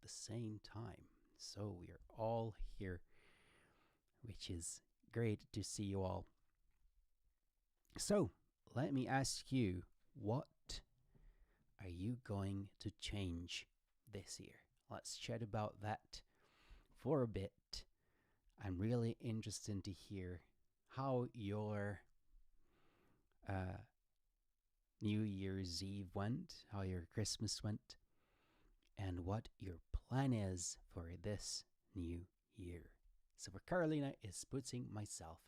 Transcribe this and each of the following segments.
the same time. So we are all here, which is great to see you all. So let me ask you, what are you going to change this year? Let's chat about that for a bit. I'm really interested to hear how your New Year's Eve went, how your Christmas went, and what your plan is for this new year. So for Carolina is putting myself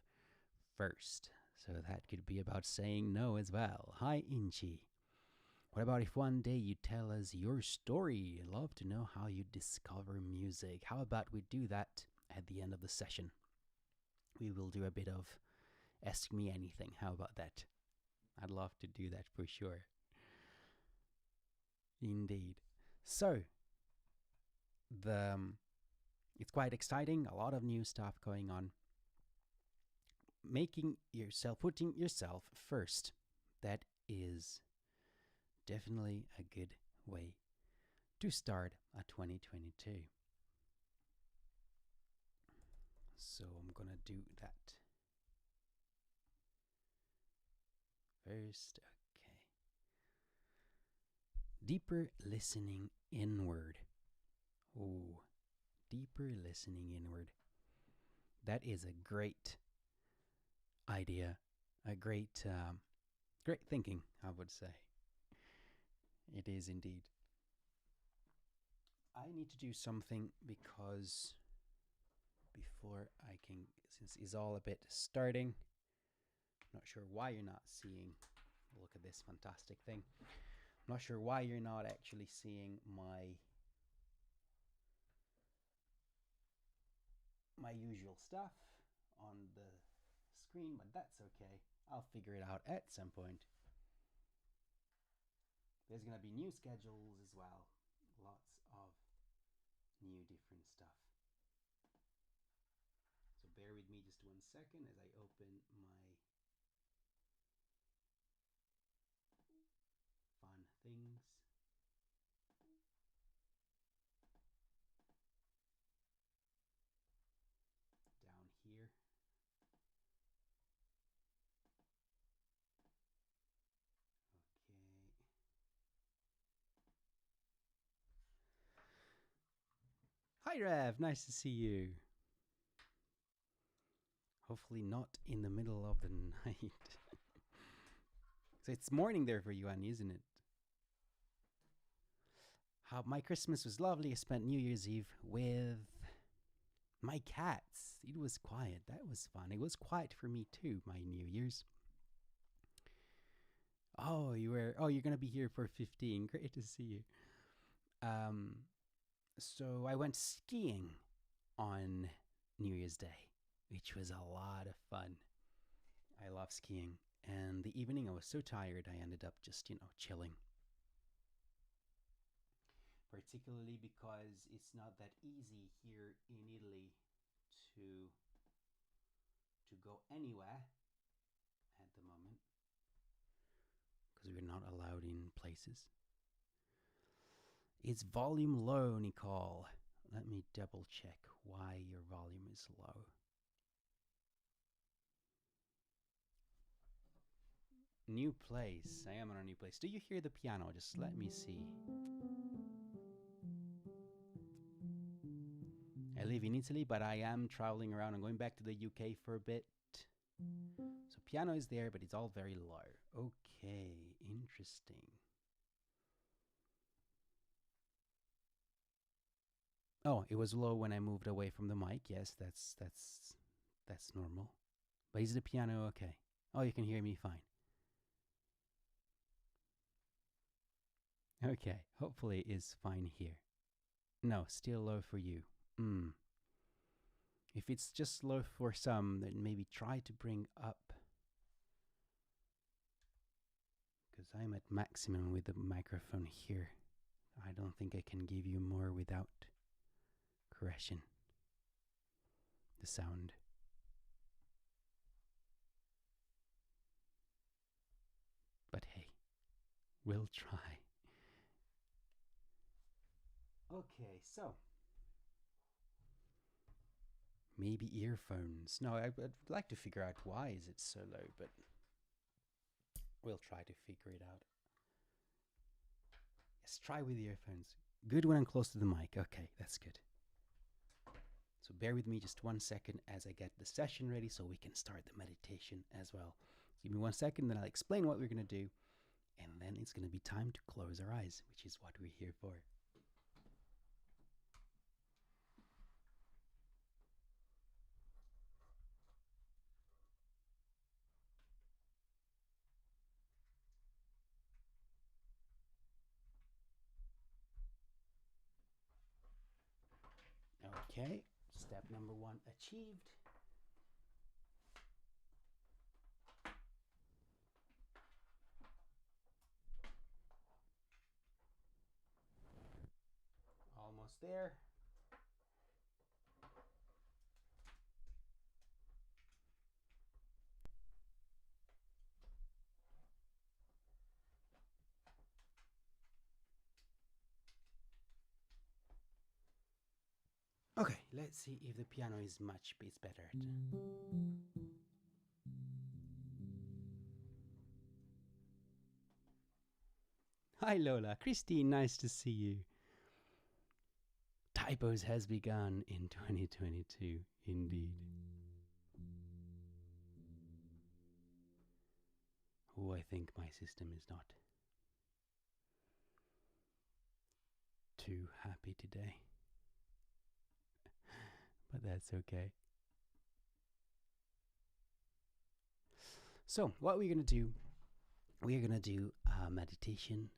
first. So that could be about saying no as well. Hi, Inchi. What about if one day you tell us your story? I'd love to know how you discover music. How about we do that at the end of the session? We will do a bit of Ask Me Anything. How about that? I'd love to do that for sure. Indeed. So, it's quite exciting. A lot of new stuff going on. Putting yourself first. That is definitely a good way to start a 2022. So I'm gonna do that first. Okay. Deeper listening inward. Oh, deeper listening inward. That is a great idea, a great thinking, I would say. It is indeed. I need to do something because before I can, since it's all a bit starting, I'm not sure why you're not seeing, look at this fantastic thing. I'm not sure why you're not actually seeing my usual stuff on the screen, but that's okay. I'll figure it out at some point. There's going to be new schedules as well. Lots of new different stuff. So bear with me just 1 second as I open my fun things. Down here. Hi Rev, nice to see you. Hopefully not in the middle of the night. So it's morning there for you, Annie, isn't it? How my Christmas was lovely. I spent New Year's Eve with my cats. It was quiet. That was fun. It was quiet for me too, my New Year's. Oh, you're gonna be here for 15. Great to see you. So I went skiing on New Year's Day, which was a lot of fun. I love skiing. And the evening I was so tired, I ended up just, chilling. Particularly because it's not that easy here in Italy to go anywhere at the moment, because we're not allowed in places. It's volume low, Nicole. Let me double check why your volume is low. New place. I am on a new place. Do you hear the piano? Just let me see. I live in Italy, but I am traveling around. I'm going back to the UK for a bit. So piano is there, but it's all very low. Okay, interesting. Oh, it was low when I moved away from the mic. Yes, that's normal. But is the piano okay? Oh, you can hear me fine. Okay, hopefully it is fine here. No, still low for you. If it's just low for some, then maybe try to bring up. Because I'm at maximum with the microphone here. I don't think I can give you more without correction. The sound. But hey, we'll try. Okay, so maybe earphones. No, I'd like to figure out why is it so low, but we'll try to figure it out. Yes, try with earphones. Good when I'm close to the mic. Okay, that's good. So bear with me just 1 second as I get the session ready so we can start the meditation as well. So give me 1 second, then I'll explain what we're going to do, and then it's going to be time to close our eyes, which is what we're here for. Okay, step number 1 achieved. Almost there. Okay, let's see if the piano is much better. Hi Lola, Christine, nice to see you. Typos has begun in 2022, indeed. Oh, I think my system is not too happy today. But that's okay. So, what we're going to do, we're going to do a meditation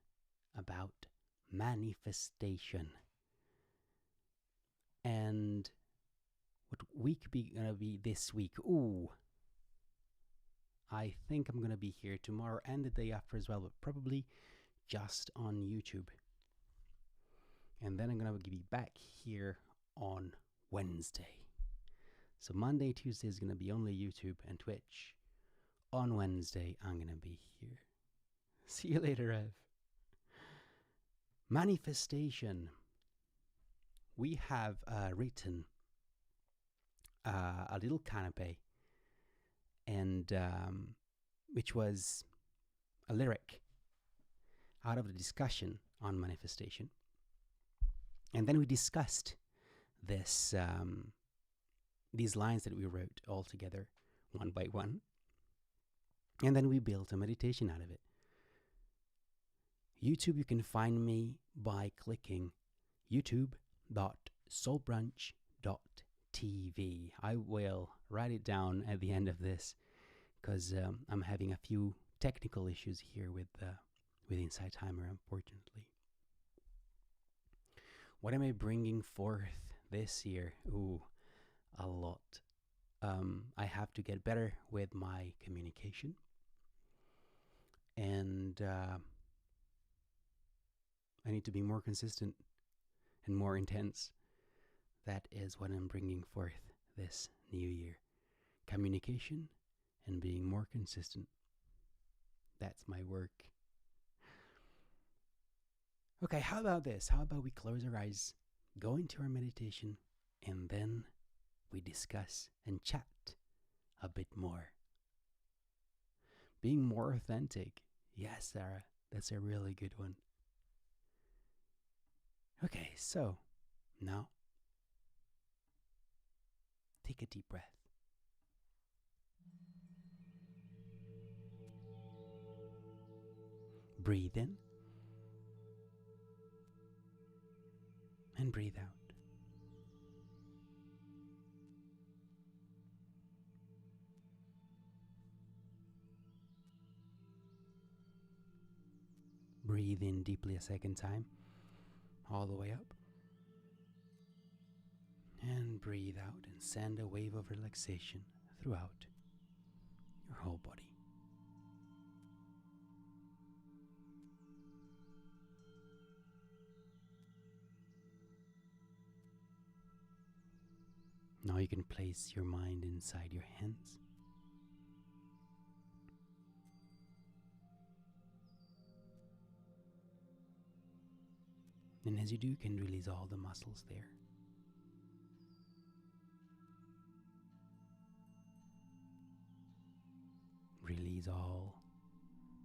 about manifestation. And what week going to be this week? Ooh, I think I'm going to be here tomorrow and the day after as well, but probably just on YouTube. And then I'm going to be back here on Wednesday. So Monday, Tuesday is going to be only YouTube and Twitch. On Wednesday, I'm going to be here. See you later, Ev. Manifestation. We have written a little canapé, and which was a lyric out of the discussion on manifestation. And then we discussed this these lines that we wrote all together, one by one. And then we built a meditation out of it. YouTube, you can find me by clicking youtube.soulbrunch.tv. I will write it down at the end of this because I'm having a few technical issues here with Inside Timer, unfortunately. What am I bringing forth this year? Ooh, a lot. I have to get better with my communication. And I need to be more consistent and more intense. That is what I'm bringing forth this new year. Communication and being more consistent. That's my work. Okay, how about this? How about we close our eyes, go into our meditation, and then we discuss and chat a bit more. Being more authentic. Yes, Sarah, that's a really good one. Okay, so now take a deep breath. Breathe in and breathe out. Breathe in deeply a second time, all the way up. And breathe out and send a wave of relaxation throughout your whole body. Now you can place your mind inside your hands. And as you do, you can release all the muscles there. Release all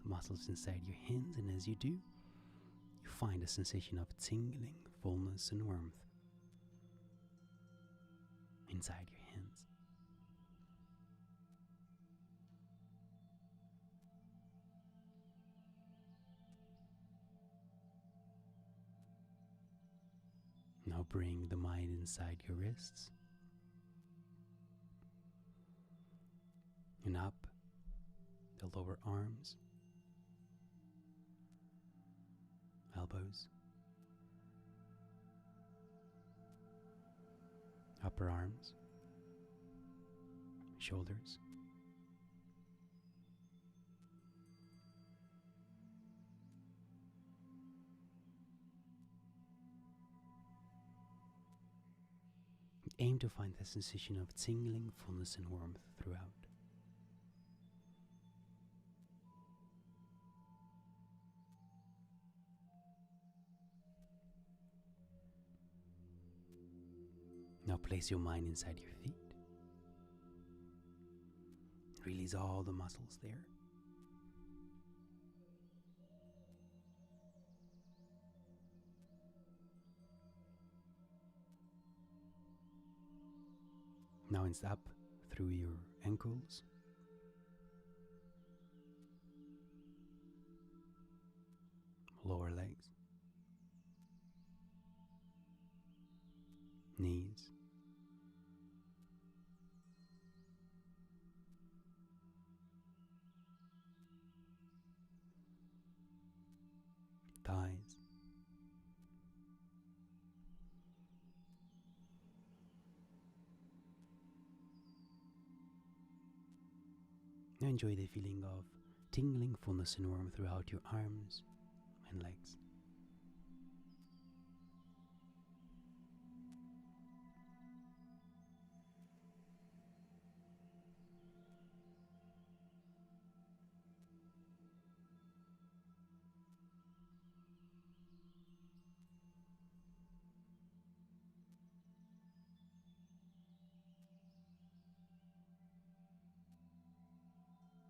the muscles inside your hands, and as you do, you find a sensation of tingling, fullness, and warmth inside your hands. Now bring the mind inside your wrists and up the lower arms, elbows, upper arms, shoulders, aim to find the sensation of tingling, fullness, and warmth throughout. Now place your mind inside your feet. Release all the muscles there. Now it's up through your ankles, lower legs, knees, thighs, now enjoy the feeling of tingling, fullness, and warmth throughout your arms and legs.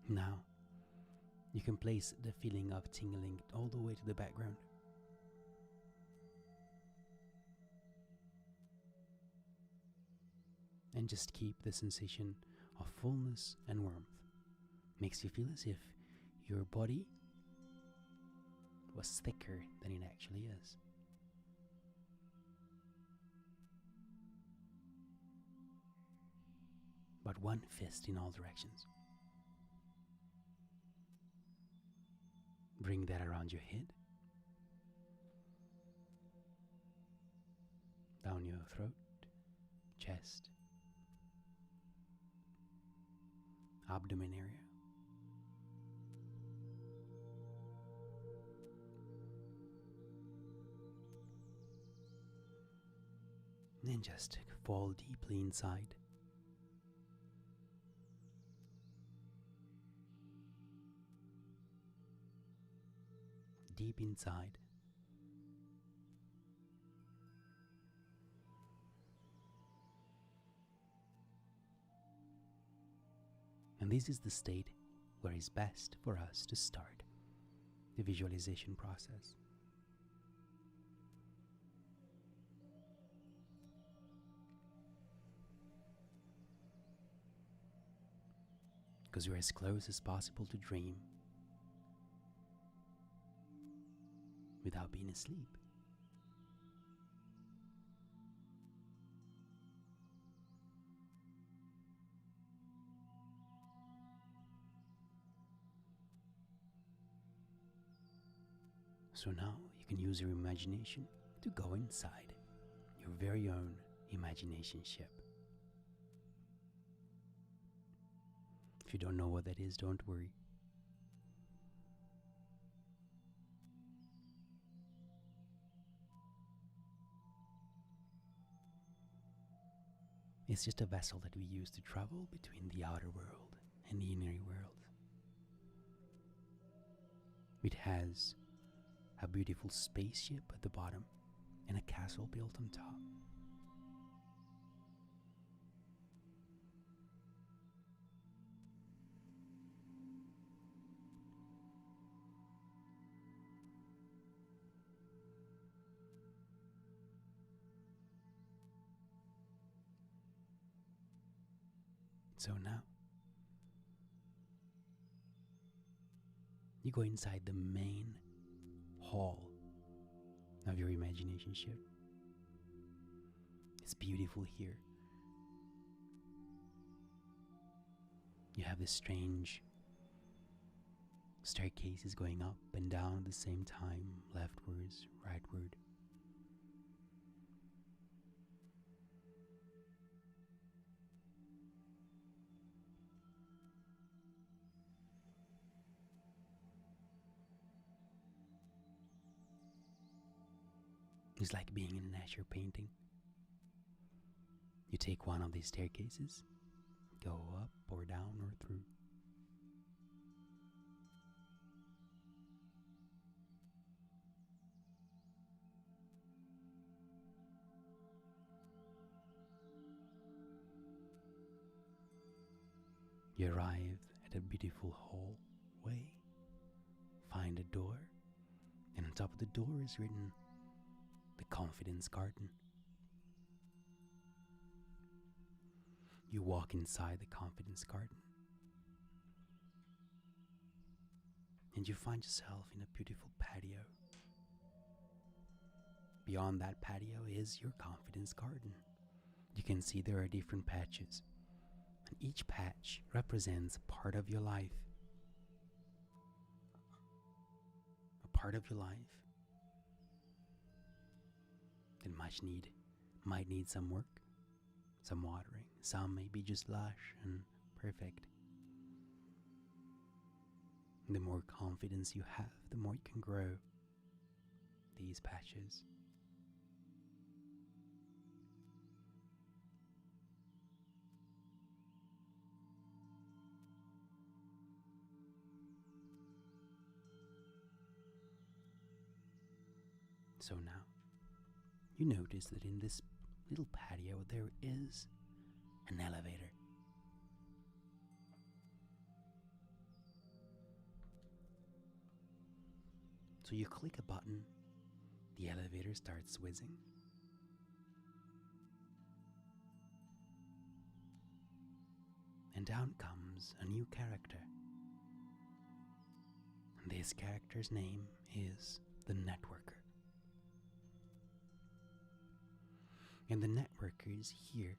Now, you can place the feeling of tingling all the way to the background. And just keep the sensation of fullness and warmth. Makes you feel as if your body was thicker than it actually is. But one fist in all directions. Bring that around your head, down your throat, chest, abdomen area. And then just fall deeply inside. Deep inside. And this is the state where it's best for us to start the visualization process. Because you're as close as possible to dream without being asleep. So now you can use your imagination to go inside your very own imagination ship. If you don't know what that is, don't worry. It's just a vessel that we use to travel between the outer world and the inner world. It has a beautiful spaceship at the bottom and a castle built on top. So now, you go inside the main hall of your imagination ship. It's beautiful here. You have this strange staircases going up and down at the same time, leftwards, rightward. It's like being in a nature painting. You take one of these staircases, go up or down or through. You arrive at a beautiful hallway, find a door, and on top of the door is written, "The Confidence Garden." You walk inside the Confidence Garden, and you find yourself in a beautiful patio. Beyond that patio is your Confidence Garden. You can see there are different patches, and each patch represents a part of your life. A part of your life that might need some work, some watering. Some may be just lush and perfect. The more confidence you have, the more you can grow these patches. So now, you notice that in this little patio there is an elevator. So you click a button, the elevator starts whizzing. And down comes a new character. And this character's name is the Networker. And the Networker is here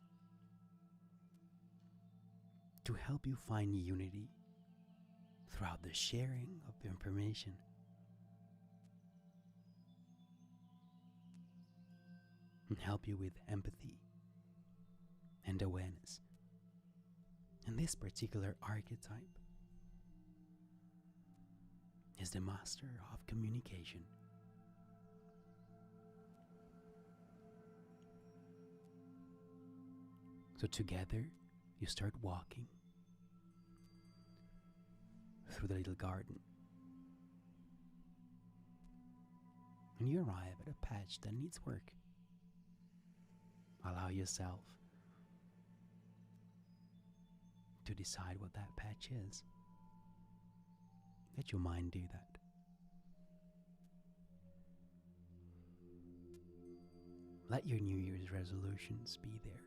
to help you find unity throughout the sharing of information. And help you with empathy and awareness. And this particular archetype is the master of communication. So together you start walking through the little garden, and you arrive at a patch that needs work. Allow yourself to decide what that patch is. Let your mind do that. Let your New Year's resolutions be there.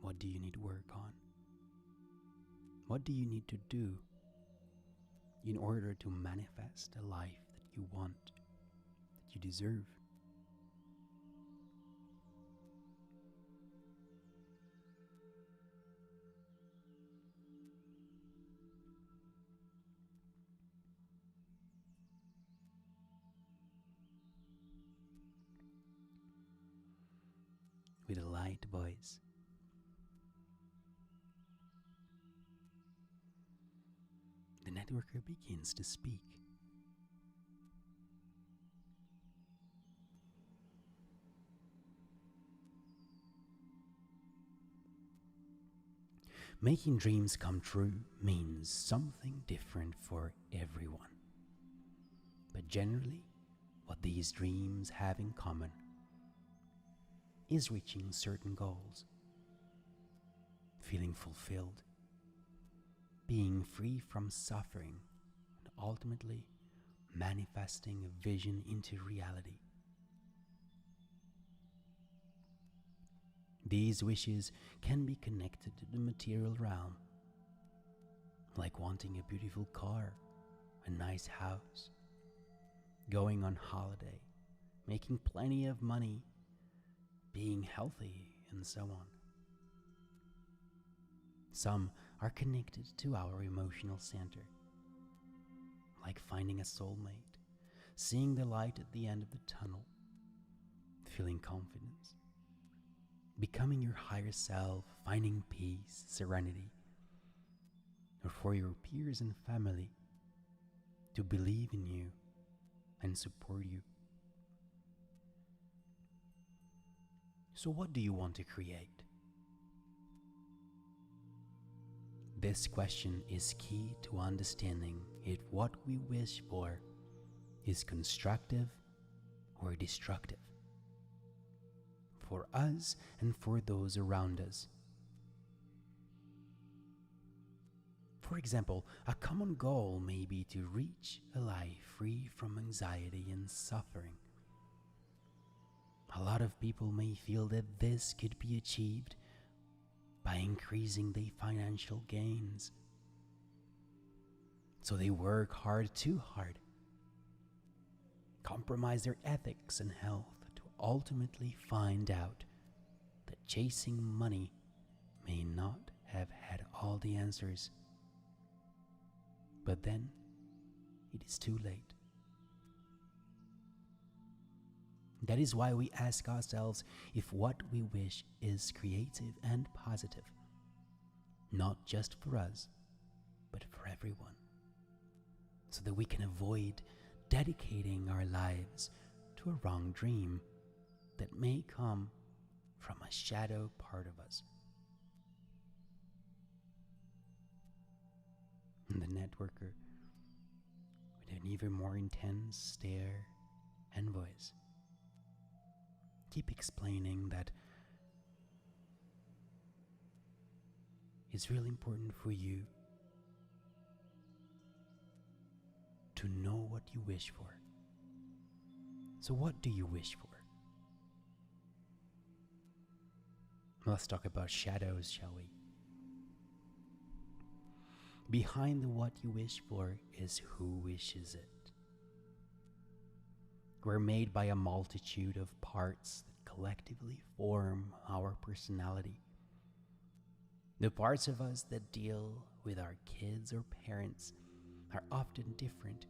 What do you need to work on? What do you need to do in order to manifest a life that you want, that you deserve? With a light voice, the Networker begins to speak. Making dreams come true means something different for everyone. But generally, what these dreams have in common is reaching certain goals, feeling fulfilled, being free from suffering, and ultimately manifesting a vision into reality. These wishes can be connected to the material realm, like wanting a beautiful car, a nice house, going on holiday, making plenty of money, being healthy, and so on. Some are connected to our emotional center, like finding a soulmate, seeing the light at the end of the tunnel, feeling confidence, becoming your higher self, finding peace, serenity, or for your peers and family to believe in you and support you. So what do you want to create? This question is key to understanding if what we wish for is constructive or destructive, for us and for those around us. For example, a common goal may be to reach a life free from anxiety and suffering. A lot of people may feel that this could be achieved by increasing their financial gains. So they work hard, too hard, compromise their ethics and health to ultimately find out that chasing money may not have had all the answers. But then it is too late. That is why we ask ourselves if what we wish is creative and positive, not just for us, but for everyone, so that we can avoid dedicating our lives to a wrong dream that may come from a shadow part of us. And the networker, with an even more intense stare and voice, keep explaining that it's really important for you to know what you wish for. So what do you wish for? Let's talk about shadows, shall we? Behind the what you wish for is who wishes it. We're made by a multitude of parts that collectively form our personality. The parts of us that deal with our kids or parents are often different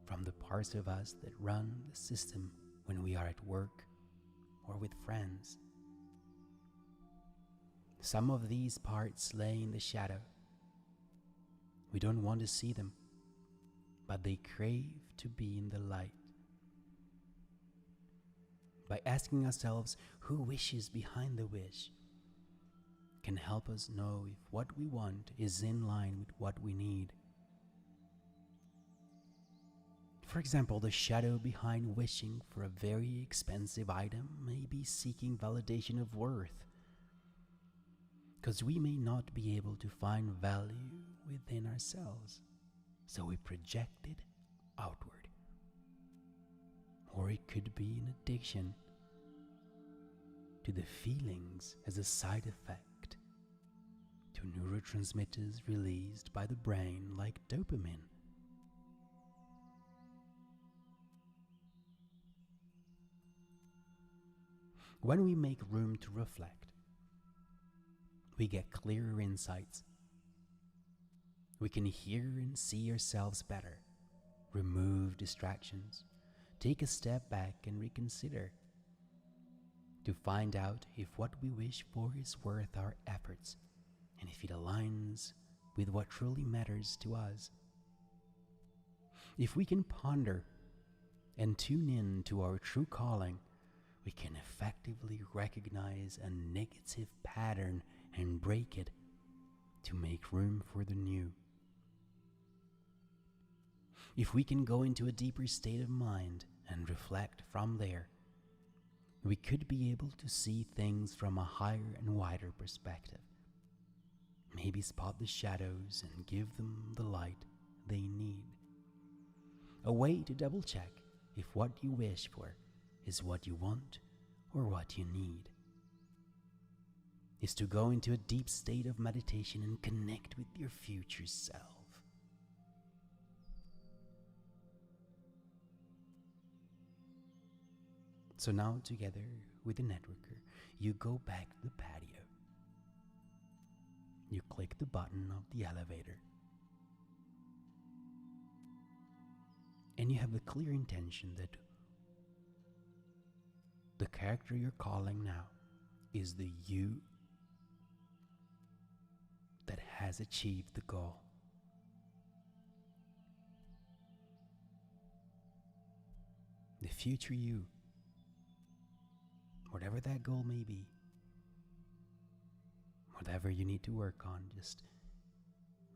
from the parts of us that run the system when we are at work or with friends. Some of these parts lay in the shadow. We don't want to see them, but they crave to be in the light. By asking ourselves who wishes behind the wish can help us know if what we want is in line with what we need. For example, the shadow behind wishing for a very expensive item may be seeking validation of worth, because we may not be able to find value within ourselves, so we project it outward. Or it could be an addiction to the feelings as a side effect to neurotransmitters released by the brain like dopamine. When we make room to reflect, we get clearer insights. We can hear and see ourselves better, remove distractions, take a step back and reconsider to find out if what we wish for is worth our efforts and if it aligns with what truly matters to us. If we can ponder and tune in to our true calling, we can effectively recognize a negative pattern and break it to make room for the new. If we can go into a deeper state of mind and reflect from there, we could be able to see things from a higher and wider perspective. Maybe spot the shadows and give them the light they need. A way to double check if what you wish for is what you want or what you need is to go into a deep state of meditation and connect with your future self. So now, together with the networker, you go back to the patio. You click the button of the elevator. And you have the clear intention that the character you're calling now is the you that has achieved the goal. The future you, whatever that goal may be, whatever you need to work on, just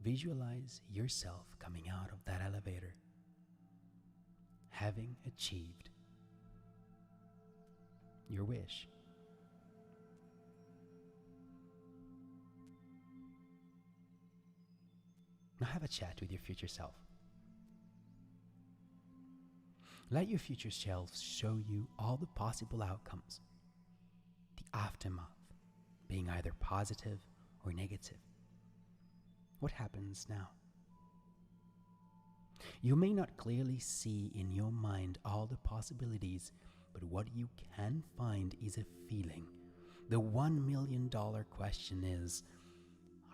visualize yourself coming out of that elevator, having achieved your wish. Now have a chat with your future self. Let your future self show you all the possible outcomes, the aftermath being either positive or negative. What happens now? You may not clearly see in your mind all the possibilities, but what you can find is a feeling. The $1 million question is,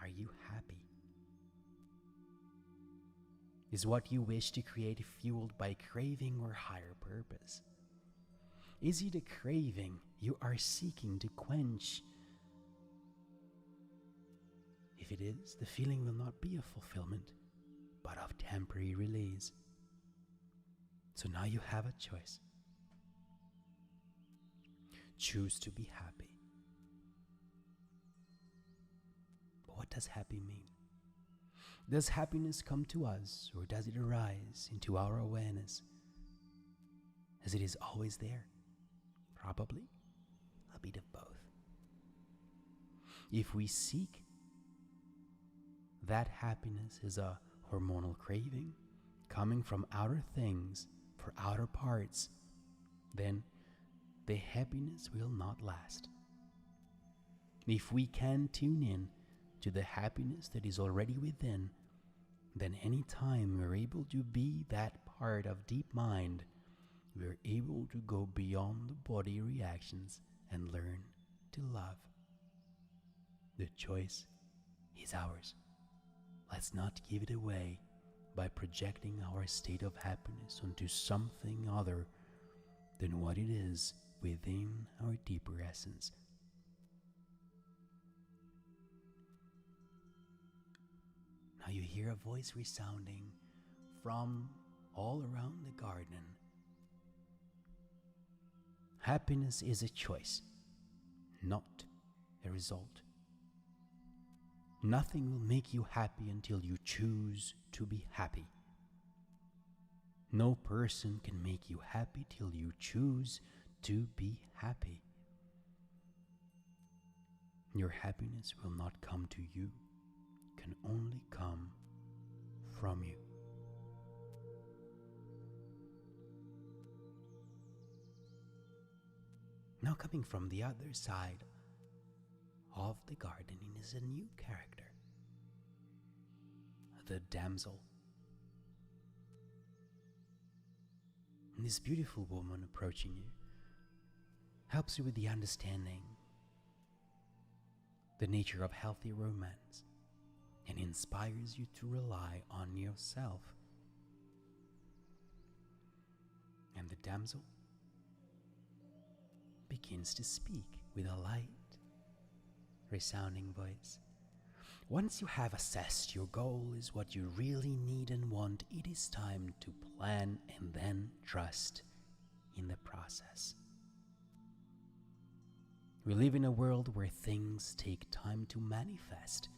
are you happy? Is what you wish to create fueled by craving or higher purpose? Is it a craving you are seeking to quench? If it is, the feeling will not be of fulfillment, but of temporary release. So now you have a choice. Choose to be happy. But what does happy mean? Does happiness come to us, or does it arise into our awareness as it is always there? Probably a bit of both. If we seek that happiness is a hormonal craving coming from outer things for outer parts, then the happiness will not last. If we can tune in to the happiness that is already within, then any time we're able to be that part of deep mind, we're able to go beyond the body reactions and learn to love. The choice is ours. Let's not give it away by projecting our state of happiness onto something other than what it is within our deeper essence. Now you hear a voice resounding from all around the garden. Happiness is a choice, not a result. Nothing will make you happy until you choose to be happy. No person can make you happy till you choose to be happy. Your happiness will not come to you, can only come from you. Now coming from the other side of the garden is a new character, the damsel. And this beautiful woman approaching you helps you with the understanding the nature of healthy romance and inspires you to rely on yourself. And the damsel begins to speak with a light, resounding voice. Once you have assessed your goal is what you really need and want, it is time to plan and then trust in the process. We live in a world where things take time to manifest.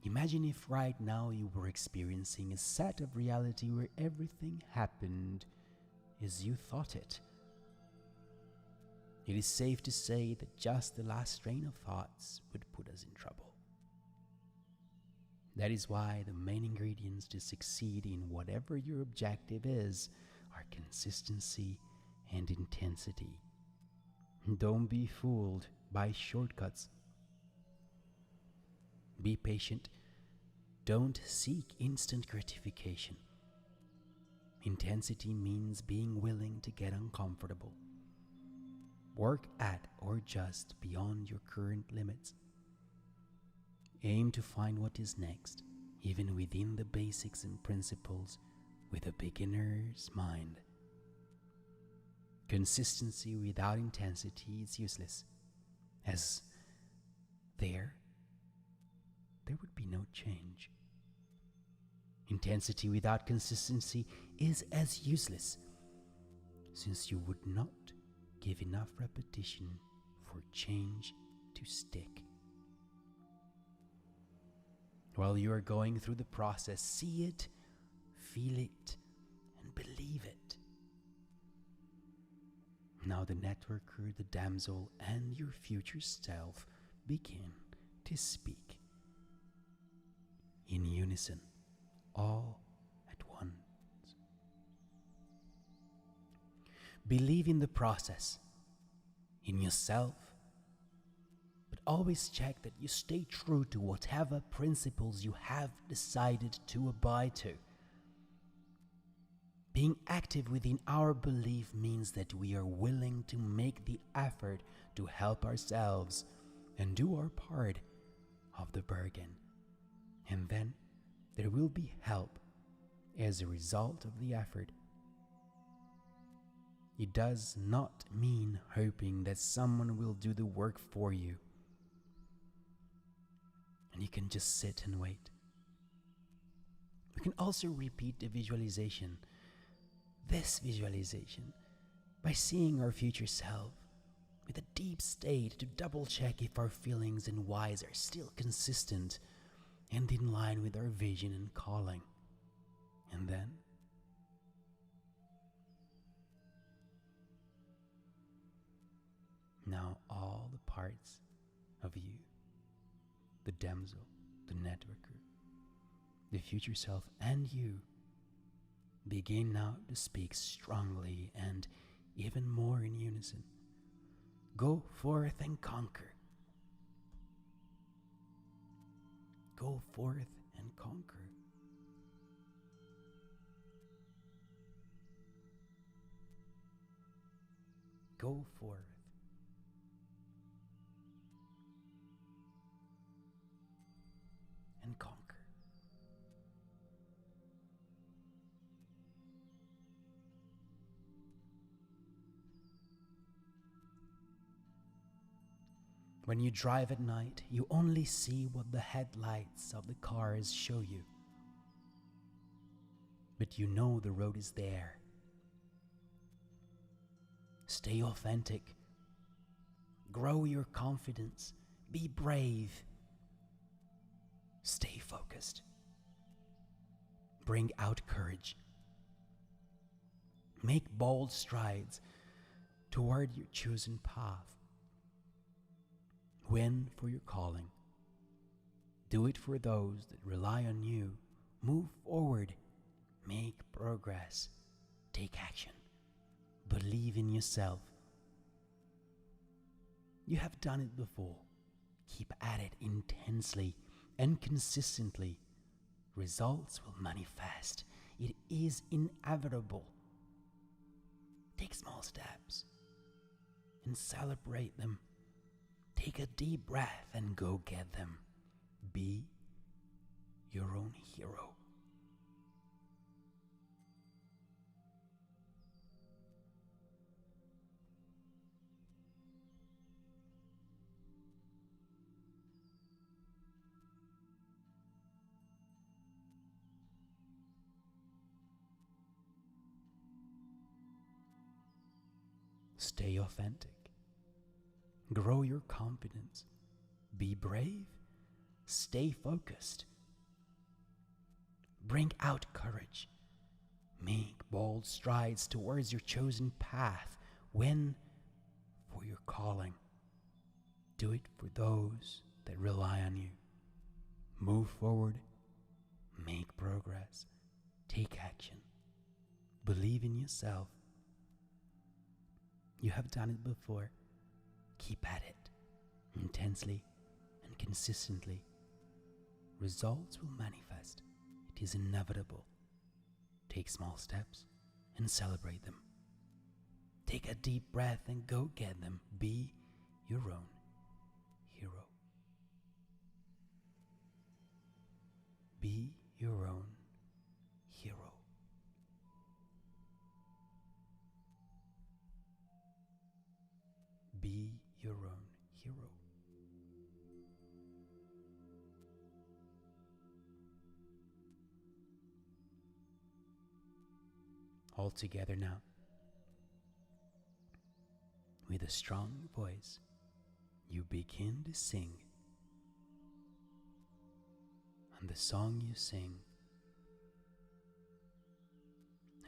Imagine if right now you were experiencing a set of reality where everything happened as you thought it. It is safe to say that just the last train of thoughts would put us in trouble. That is why the main ingredients to succeed in whatever your objective is are consistency and intensity. Don't be fooled by shortcuts. Be patient. Don't seek instant gratification. Intensity means being willing to get uncomfortable. Work at or just beyond your current limits. Aim to find what is next, even within the basics and principles, with a beginner's mind. Consistency without intensity is useless, as there would be no change. Intensity without consistency is as useless, since you would not give enough repetition for change to stick. While you are going through the process, see it, feel it, and believe it. Now the networker, the damsel, and your future self begin to speak in unison, all at once. Believe in the process, in yourself, but always check that you stay true to whatever principles you have decided to abide to. Being active within our belief means that we are willing to make the effort to help ourselves and do our part of the bargain. And then there will be help as a result of the effort. It does not mean hoping that someone will do the work for you and you can just sit and wait. We can also repeat the visualization, this visualization, by seeing our future self with a deep state to double check if our feelings and whys are still consistent and in line with our vision and calling. And then now all the parts of you, the damsel, the networker, the future self, and you begin now to speak strongly and even more in unison. Go forth and conquer. Go forth and conquer. Go forth and conquer. When you drive at night, you only see what the headlights of the cars show you. But you know the road is there. Stay authentic. Grow your confidence. Be brave. Stay focused. Bring out courage. Make bold strides toward your chosen path. Win for your calling. Do it for those that rely on you. Move forward. Make progress. Take action. Believe in yourself. You have done it before. Keep at it intensely and consistently. Results will manifest. It is inevitable. Take small steps and celebrate them. Take a deep breath and go get them. Be your own hero. Stay authentic. Grow your confidence. Be brave. Stay focused. Bring out courage. Make bold strides towards your chosen path. Win for your calling. Do it for those that rely on you. Move forward. Make progress. Take action. Believe in yourself. You have done it before. Keep at it intensely and consistently. Results will manifest. It is inevitable. Take small steps and celebrate them. Take a deep breath and go get them. Be your own hero. Be your own hero. Be your own hero. All together now. With a strong voice, you begin to sing. And the song you sing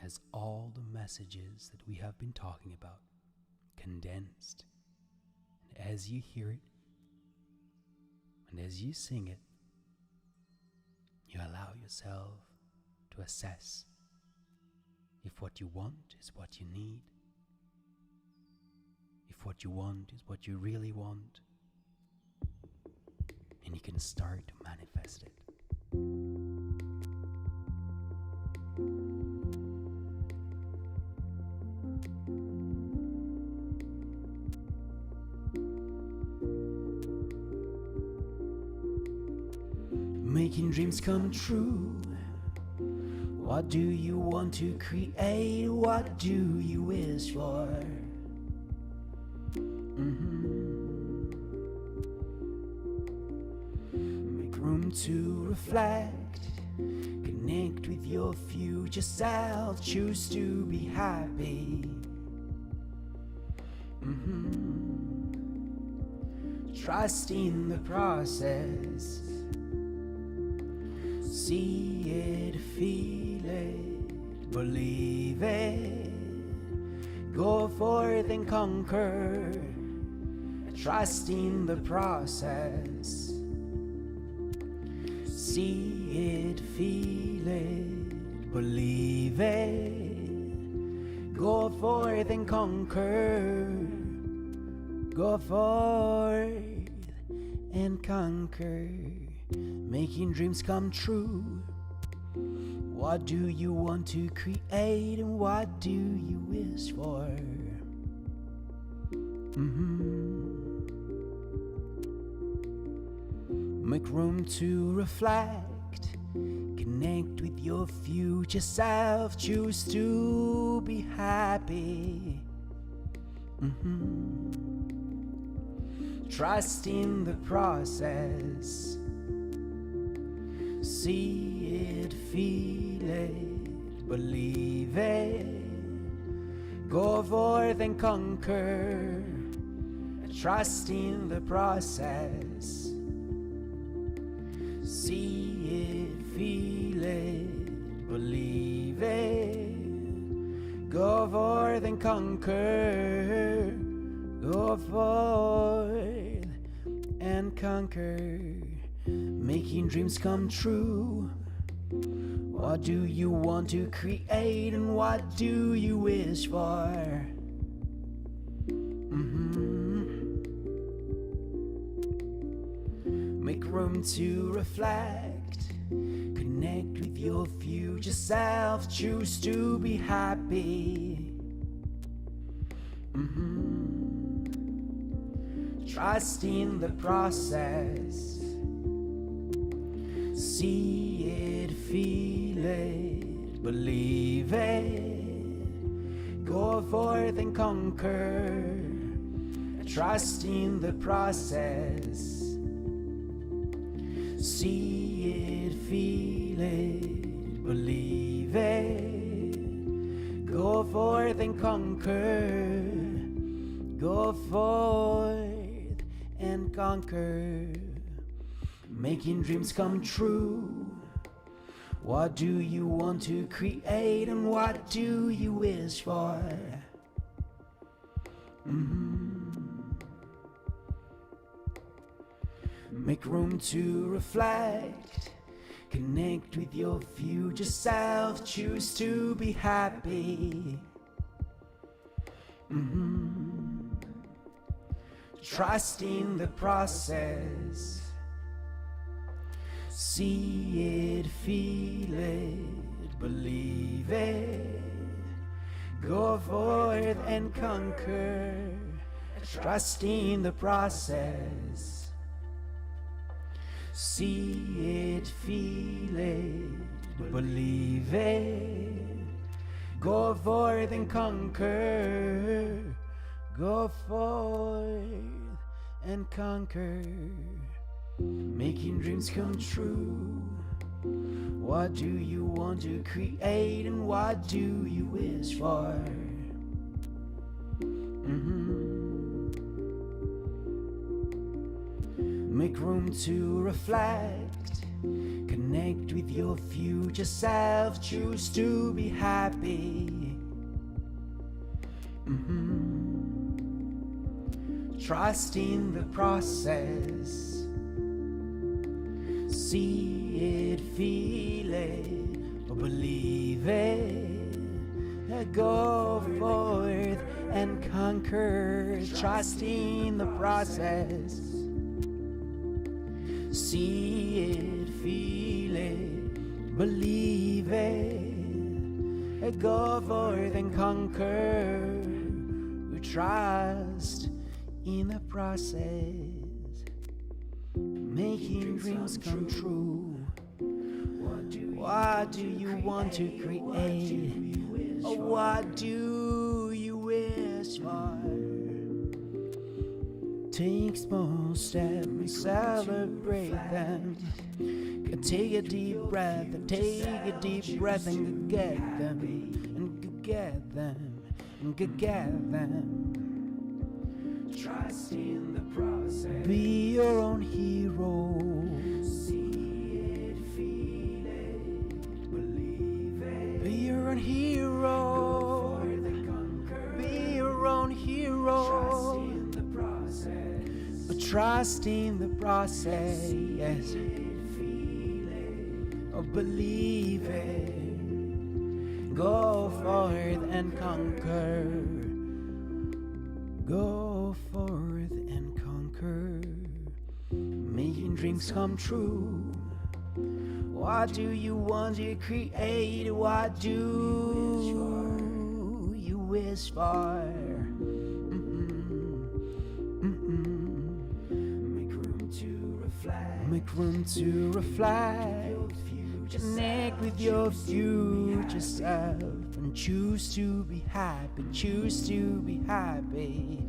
has all the messages that we have been talking about condensed. And as you hear it, and as you sing it, you allow yourself to assess if what you want is what you need, if what you want is what you really want, and you can start to manifest it. Making dreams come true. What do you want to create? What do you wish for? Make room to reflect. Connect with your future self. Choose to be happy. Trust in the process. See it, feel it, believe it. Go forth and conquer. Trust in the process. See it, feel it, believe it. Go forth and conquer. Go forth and conquer. Making dreams come true. What do you want to create and what do you wish for? Make room to reflect. Connect with your future self. Choose to be happy. Trust in the process. See it, feel it, believe it. Go forth and conquer. Trust in the process. See it, feel it, believe it. Go forth and conquer. Go forth and conquer. Making dreams come true. What do you want to create and what do you wish for? Make room to reflect. Connect with your future self. Choose to be happy. Trust in the process. See it, feel it, believe it. Go forth and conquer. Trust in the process. See it, feel it, believe it. Go forth and conquer. Go forth and conquer. Making dreams come true. What do you want to create and what do you wish for? Make room to reflect. Connect with your future self. Choose to be happy. Trust in the process. See it, feel it, believe it. Go forth and conquer. Trust in the process. See it, feel it, believe it. Go forth and conquer. Go forth and conquer. Making dreams come true. What do you want to create and what do you wish for? Make room to reflect. Connect with your future self. Choose to be happy. Trust in the process. See it, feel it, believe it. Go forth and conquer. Trust in the process. See it, feel it, believe it. Go forth and conquer. Trust in the process. Making dreams come true. What do you want to create? What do you wish for? Take small steps and celebrate them. Take a deep breath, take a deep breath and get them, and get them, and get them. Trust in the process. Be your own hero. See it, feel it, believe it. Be your own hero. Be your own hero. Trust in the process. But trust in the process. Yes. Feel it, or believe it. Go forth and conquer. Go forth and conquer. Making dreams come true. What do you want to create? What do you wish for? Make room to reflect. Make room to reflect. Connect with your future self and choose to be happy. Choose to be happy.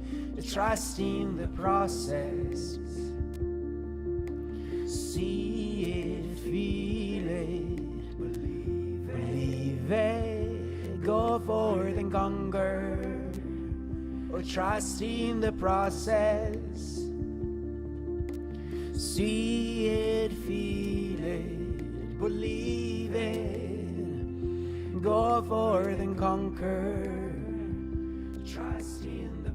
Trust in the process. See it, feel it, believe it. Go forth and conquer. Or trust in the process. See it, feel it, believe it. Go forth and conquer. Trust in the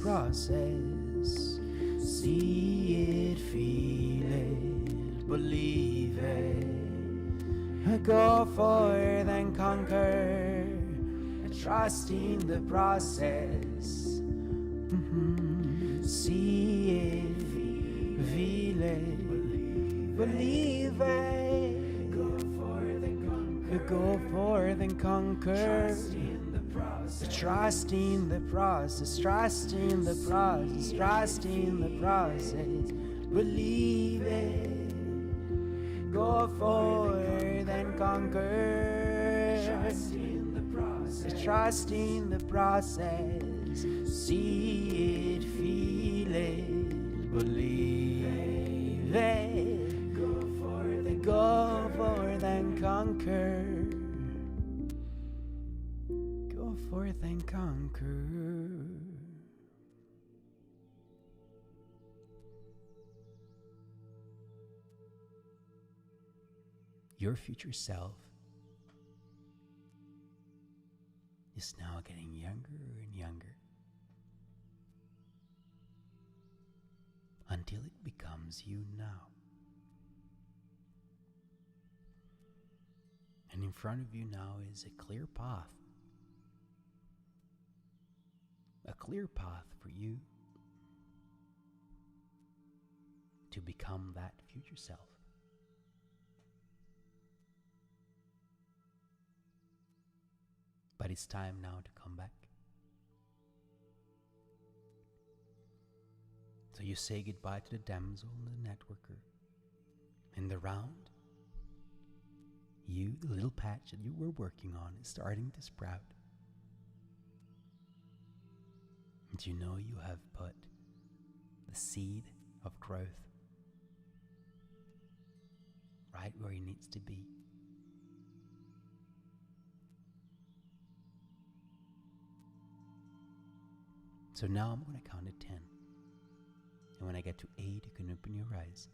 process. See it, feel it, believe it. Go forth and conquer. Trust in the process. See it, feel it, believe it. Go forth and conquer. Go forth and conquer. Trust in the process. Trust in the process. Trust in the process. Believe it. Go forth and conquer. Trust in the process. Trust in the process. See it, feel it, believe it. Go forth and conquer. Go forth and conquer. Your future self is now getting younger and younger until it becomes you now. And in front of you now is a clear path. A clear path for you to become that future self. But it's time now to come back. So you say goodbye to the damsel and the networker. And the round, you, the little patch that you were working on, is starting to sprout. And you know you have put the seed of growth right where it needs to be. So now I'm going to count to 10. And when I get to 8, you can open your eyes.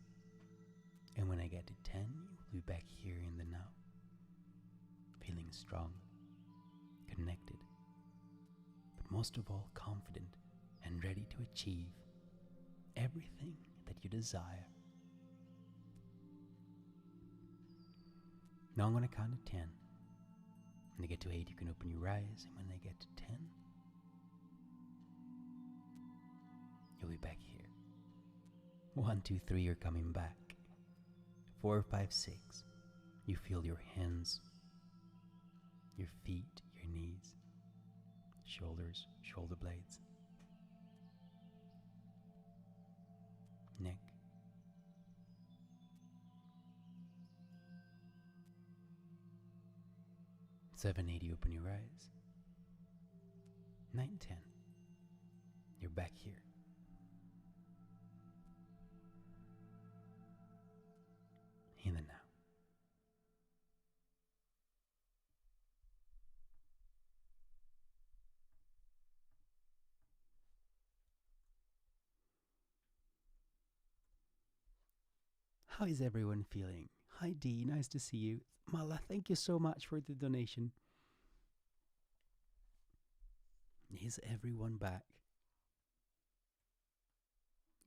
And when I get to 10, you'll be back here in the now. Feeling strong, connected, but most of all confident and ready to achieve everything that you desire. Now I'm going to count to 10. When I get to 8, you can open your eyes. And when I get to 10, you'll be back here. 1, 2, 3, you're coming back. 4, 5, 6, you feel your hands, your feet, your knees, shoulders, shoulder blades, neck, 7, 8, you open your eyes. 9, 10, you're back here. In the now. How is everyone feeling? Hi Dee, nice to see you. Mala, thank you so much for the donation. Is everyone back?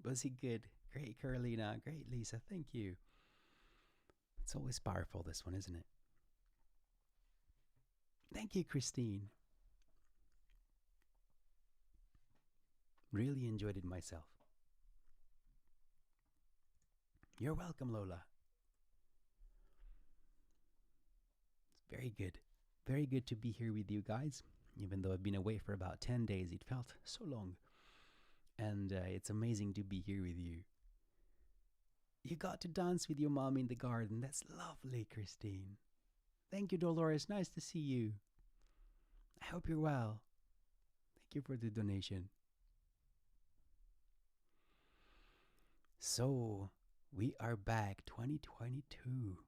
Was he good? Great, Carolina. Great, Lisa. Thank you. It's always powerful, this one, isn't it? Thank you, Christine. Really enjoyed it myself. You're welcome, Lola. It's very good. Very good to be here with you guys. Even though I've been away for about 10 days, it felt so long. And it's amazing to be here with you. You got to dance with your mom in the garden. That's lovely, Christine. Thank you, Dolores. Nice to see you. I hope you're well. Thank you for the donation. So, we are back 2022.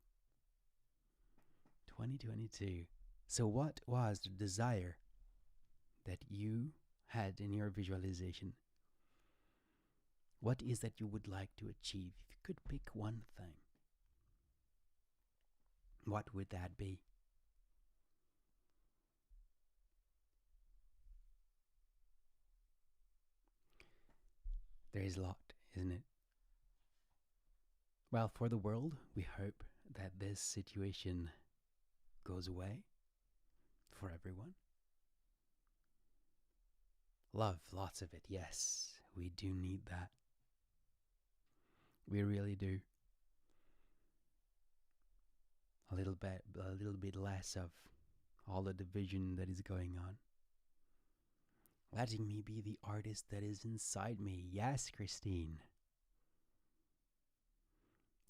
2022. So what was the desire that you had in your visualization? What is that you would like to achieve? If you could pick one thing, what would that be? There is a lot, isn't it? Well, for the world, we hope that this situation goes away for everyone. Love, lots of it, yes. We do need that. We really do. A little bit less of all the division that is going on. Letting me be the artist that is inside me. Yes, Christine.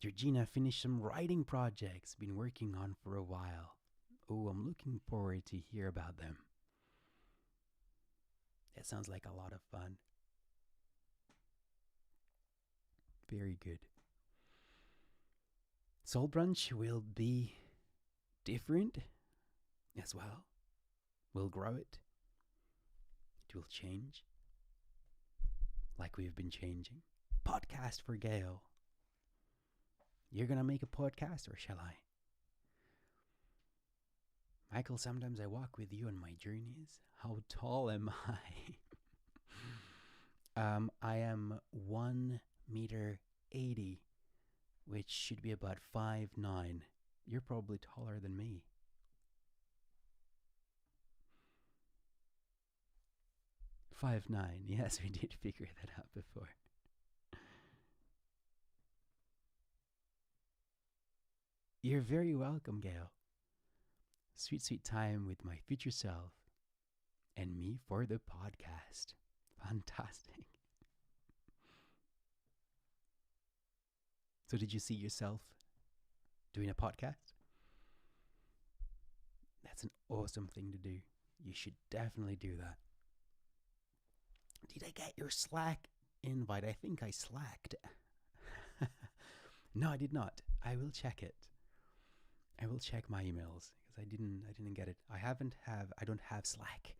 Georgina finished some writing projects, been working on for a while. Oh, I'm looking forward to hear about them. That sounds like a lot of fun. Very good. Soul Brunch will be different as well. We'll grow it. It will change. Like we've been changing. Podcast for Gail. You're going to make a podcast, or shall I? Michael, sometimes I walk with you on my journeys. How tall am I? I am 1 meter 80, which should be about 5'9". You're probably taller than me. 5'9". Yes, we did figure that out before. You're very welcome, Gail. Sweet, sweet time with my future self and me for the podcast. Fantastic. So, did you see yourself doing a podcast? That's an awesome thing to do. You should definitely do that. Did I get your Slack invite? I think I slacked. No, I did not. I will check it. I will check my emails because I didn't get it. I don't have Slack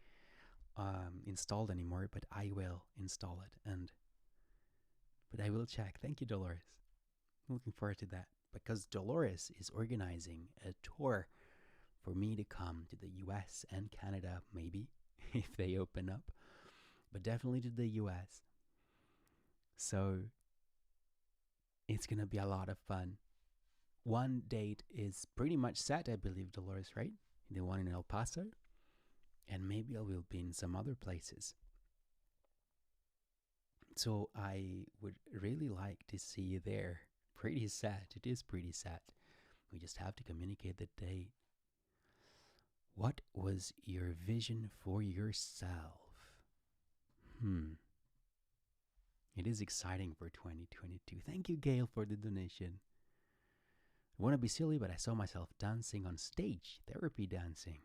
installed anymore, but I will install it, but I will check. Thank you, Dolores. I'm looking forward to that because Dolores is organizing a tour for me to come to the US and Canada, maybe if they open up, but definitely to the US. So it's gonna be a lot of fun. One date is pretty much set, I believe, Dolores, right? The one in El Paso. And maybe I will be in some other places. So I would really like to see you there. Pretty sad. It is pretty sad. We just have to communicate the date. What was your vision for yourself? It is exciting for 2022. Thank you, Gail, for the donation. I want to be silly, but I saw myself dancing on stage, therapy dancing.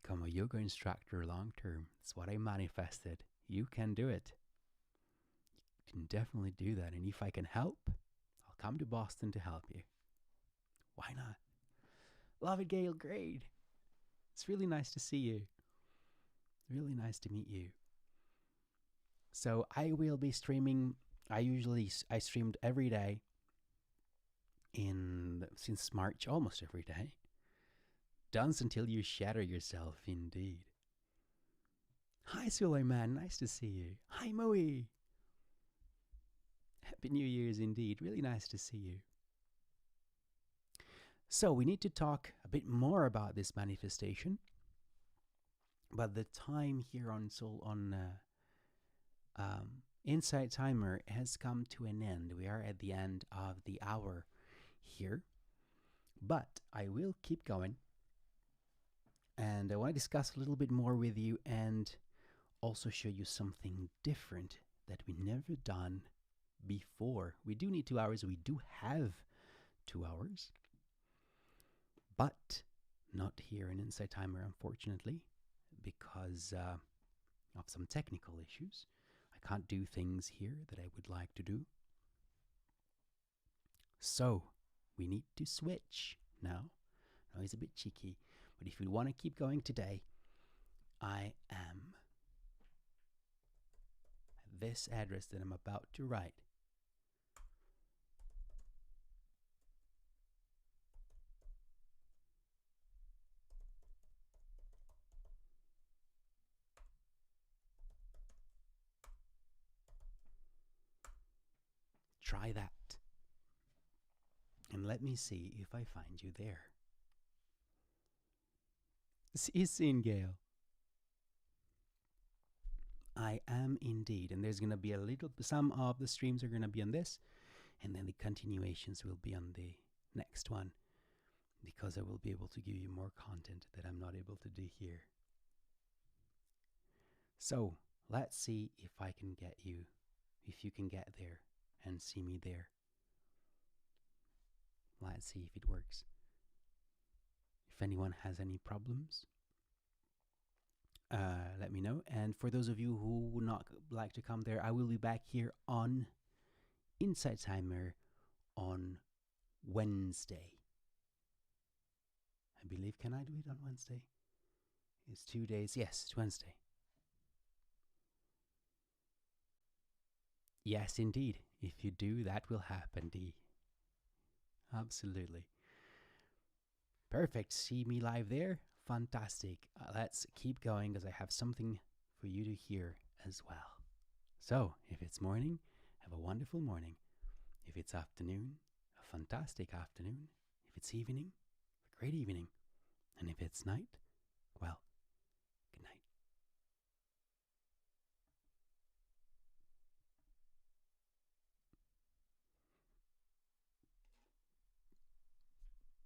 Become a yoga instructor long term. That's what I manifested. You can do it. You can definitely do that. And if I can help, I'll come to Boston to help you. Why not? Love it, Gail. Great. It's really nice to see you. Really nice to meet you. So I will be streaming. I streamed every day since March, almost every day. Dance until you shatter yourself, indeed. Hi, Suleiman. Nice to see you. Hi, Moe. Happy New Year's, indeed. Really nice to see you. So we need to talk a bit more about this manifestation. But the time here on Insight Timer has come to an end. We are at the end of the hour here. But I will keep going. And I want to discuss a little bit more with you and also show you something different that we never done before. We do need 2 hours. We do have 2 hours. But not here in Insight Timer, unfortunately, because of some technical issues. I can't do things here that I would like to do. So we need to switch now. Now he's a bit cheeky, but if you want to keep going today, I am at this address that I'm about to write. Try that. And let me see if I find you there. See you soon, Gail. I am indeed. And there's going to be some of the streams are going to be on this. And then the continuations will be on the next one. Because I will be able to give you more content that I'm not able to do here. So let's see if I can get you, if you can get there and see me there. Let's see if it works. If anyone has any problems, let me know. And for those of you who would not like to come there, I will be back here on Insight Timer on Wednesday. I believe, can I do it on Wednesday? It's 2 days. Yes, it's Wednesday. Yes, indeed. If you do, that will happen, Dee. Absolutely. Perfect. See me live there Fantastic. Let's keep going because I have something for you to hear as well. So, if it's morning, have a wonderful morning. If it's afternoon, a fantastic afternoon. If it's evening, a great evening. And if it's night, well, good night.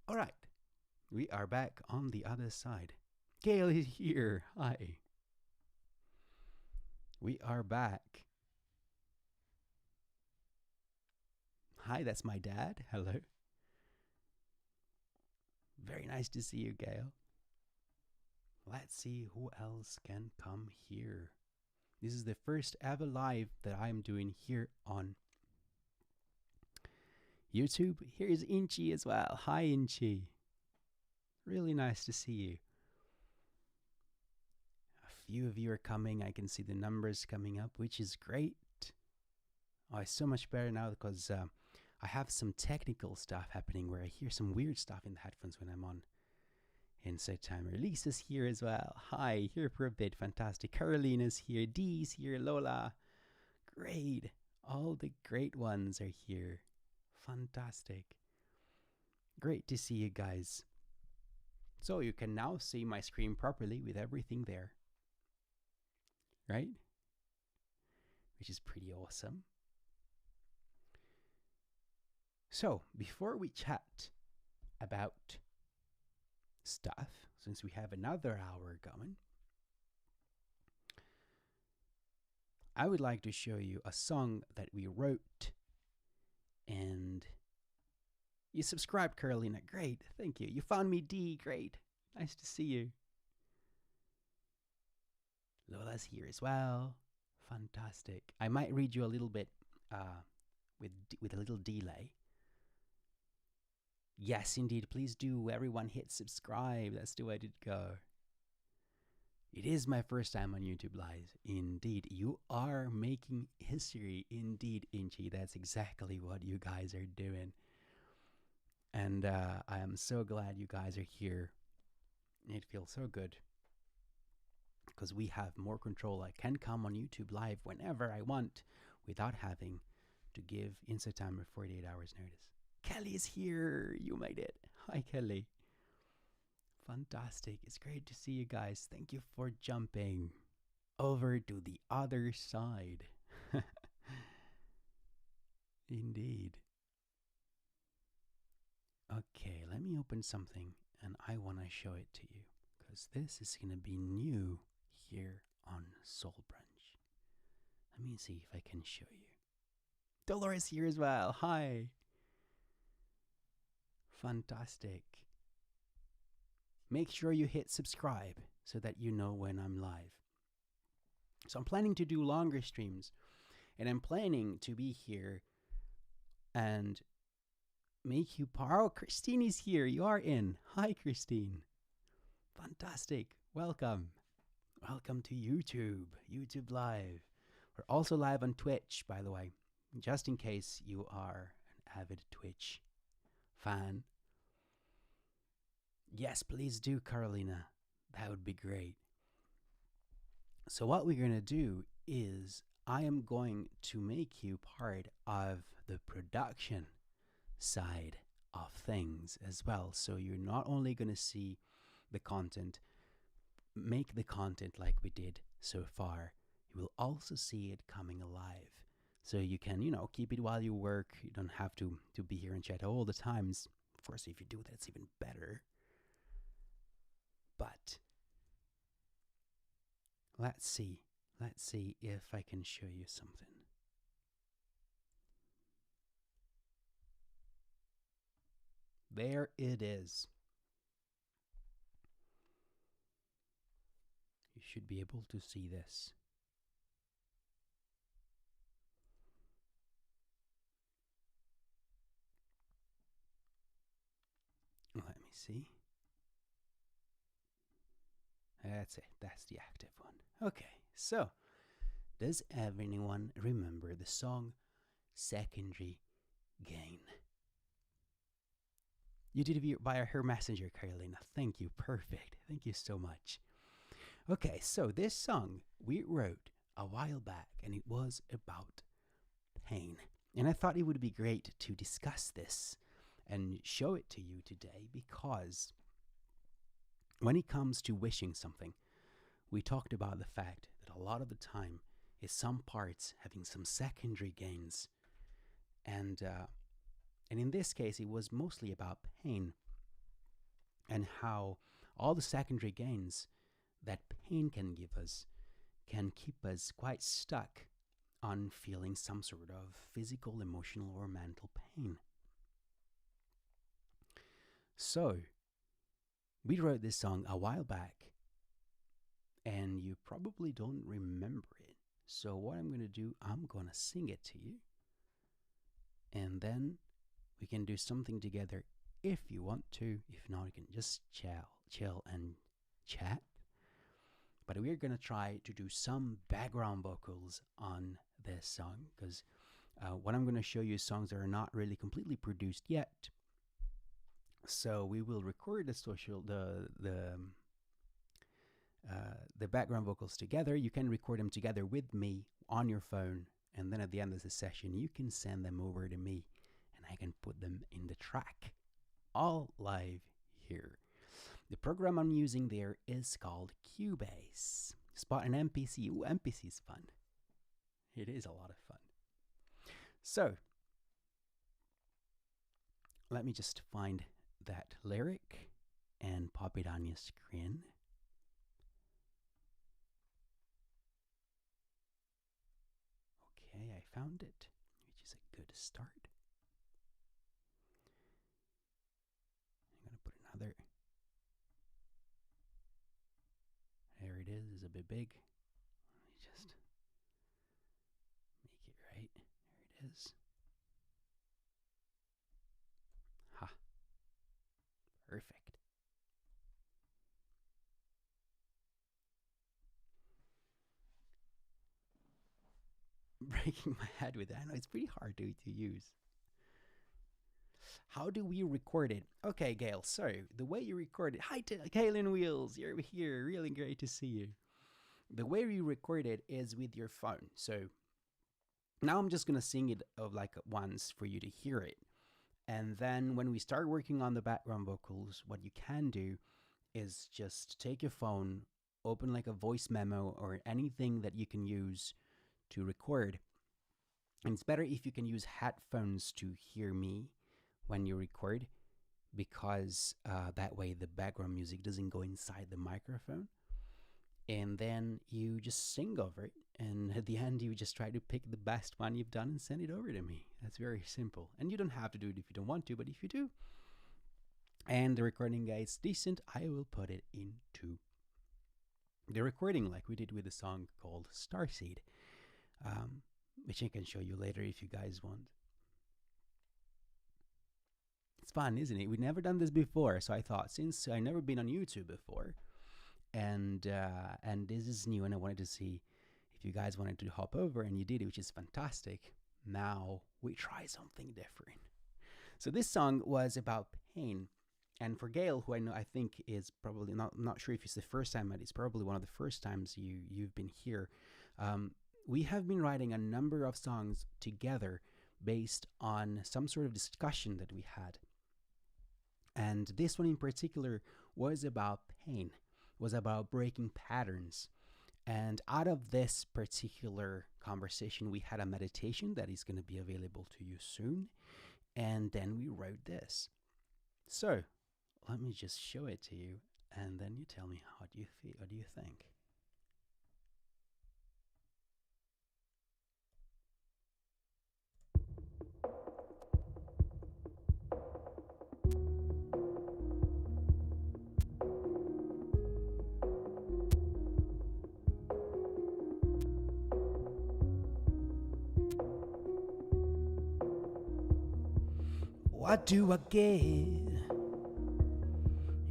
All right, we are back on the other side. Gail is here. Hi. We are back. Hi, that's my dad. Hello. Very nice to see you, Gail. Let's see who else can come here. This is the first ever live that I'm doing here on YouTube. Here's Inchi as well. Hi, Inchi. Really nice to see you. A few of you are coming. I can see the numbers coming up, which is great. Oh, it's so much better now because I have some technical stuff happening where I hear some weird stuff in the headphones when I'm on Inside Timer. Lisa's here as well. Hi, here for a bit. Fantastic. Carolina's here. Dee's here. Lola. Great. All the great ones are here. Fantastic. Great to see you guys. So you can now see my screen properly with everything there. Right? Which is pretty awesome. So, before we chat about stuff, since we have another hour going, I would like to show you a song that we wrote. And you subscribed, Carolina. Great. Thank you. You found me, D. Great. Nice to see you. Lola's here as well. Fantastic. I might read you a little bit with a little delay. Yes, indeed. Please do. Everyone hit subscribe. That's the way to go. It is my first time on YouTube Live. Indeed. You are making history. Indeed, Inchi. That's exactly what you guys are doing. And I am so glad you guys are here. It feels so good. Because we have more control. I can come on YouTube Live whenever I want without having to give Inside Timer 48 hours notice. Kelly is here. You made it. Hi, Kelly. Fantastic. It's great to see you guys. Thank you for jumping over to the other side. Indeed. Okay, let me open something and I want to show it to you because this is going to be new here on Soul Brunch. Let me see if I can show you. Dolores here as well. Hi. Fantastic. Make sure you hit subscribe so that you know when I'm live. So I'm planning to do longer streams, and I'm planning to be here and make you part. Oh, Christine is here. You are in. Hi, Christine. Fantastic. Welcome. Welcome to YouTube Live. We're also live on Twitch, by the way, just in case you are an avid Twitch fan. Yes, please do, Carolina. That would be great. So what we're going to do is I am going to make you part of the production side of things as well. So you're not only going to see the content, make the content like we did so far, you will also see it coming alive. So you can, keep it while you work. You don't have to be here and chat all the times. Of course, if you do that, it's even better. But let's see if I can show you something. There it is. You should be able to see this. Let me see. That's it. That's the active one. Okay, so does anyone remember the song Secondary Gain? You did it via her messenger, Carolina. Thank you. Perfect. Thank you so much. Okay, so this song we wrote a while back, and it was about pain. And I thought it would be great to discuss this and show it to you today, because when it comes to wishing something, we talked about the fact that a lot of the time is some parts having some secondary gains. And in this case, it was mostly about pain and how all the secondary gains that pain can give us can keep us quite stuck on feeling some sort of physical, emotional, or mental pain. So, we wrote this song a while back, and you probably don't remember it. So what I'm going to do, I'm going to sing it to you, and then we can do something together if you want to. If not, you can just chill and chat. But we're going to try to do some background vocals on this song, because what I'm going to show you is songs that are not really completely produced yet. So we will record the background vocals together. You can record them together with me on your phone, and then at the end of the session you can send them over to me and I can put them in the track, all live here. The program I'm using there is called Cubase. Spot an MPC. Ooh, MPC is fun. It is a lot of fun. So let me just find that lyric and pop it on your screen. Okay, I found it, which is a good start. I'm going to put another. There it is. It's a bit big. Let me just make it right. There it is. Ha. Perfect. Breaking my head with that. I know it's pretty hard to use. How do we record it? Okay, Gail, so the way you record it. Hi, Kaylin Wheels, you're here. Really great to see you. The way you record it is with your phone. So now I'm just going to sing it like once for you to hear it. And then when we start working on the background vocals, what you can do is just take your phone, open like a voice memo or anything that you can use to record. And it's better if you can use headphones to hear me when you record, because that way the background music doesn't go inside the microphone. And then you just sing over it, and at the end you just try to pick the best one you've done and send it over to me. That's very simple, and you don't have to do it if you don't want to, but if you do and the recording gets decent, I will put it into the recording like we did with a song called Starseed, which I can show you later if you guys want. It's fun, isn't it? We've never done this before, so I thought, since I've never been on YouTube before, and this is new, and I wanted to see if you guys wanted to hop over, and you did, which is fantastic. Now we try something different. So this song was about pain, and for Gail, who I think is probably not sure if it's the first time, but it's probably one of the first times you've been here. We have been writing a number of songs together based on some sort of discussion that we had. And this one in particular was about pain, was about breaking patterns. And out of this particular conversation, we had a meditation that is going to be available to you soon. And then we wrote this. So let me just show it to you, and then you tell me how do you feel, what do you think? What do I get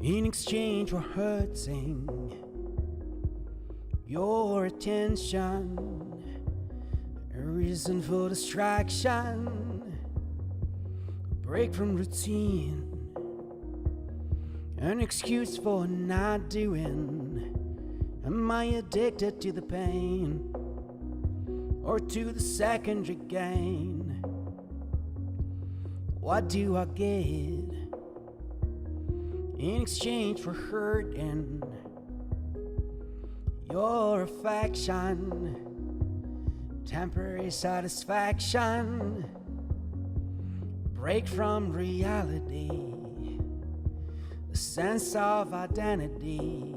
in exchange for hurting your attention? A reason for distraction, a break from routine, An excuse for not doing. Am I addicted to the pain or to the secondary gain? What do I get in exchange for hurting your affection? Temporary satisfaction, break from reality, a sense of identity,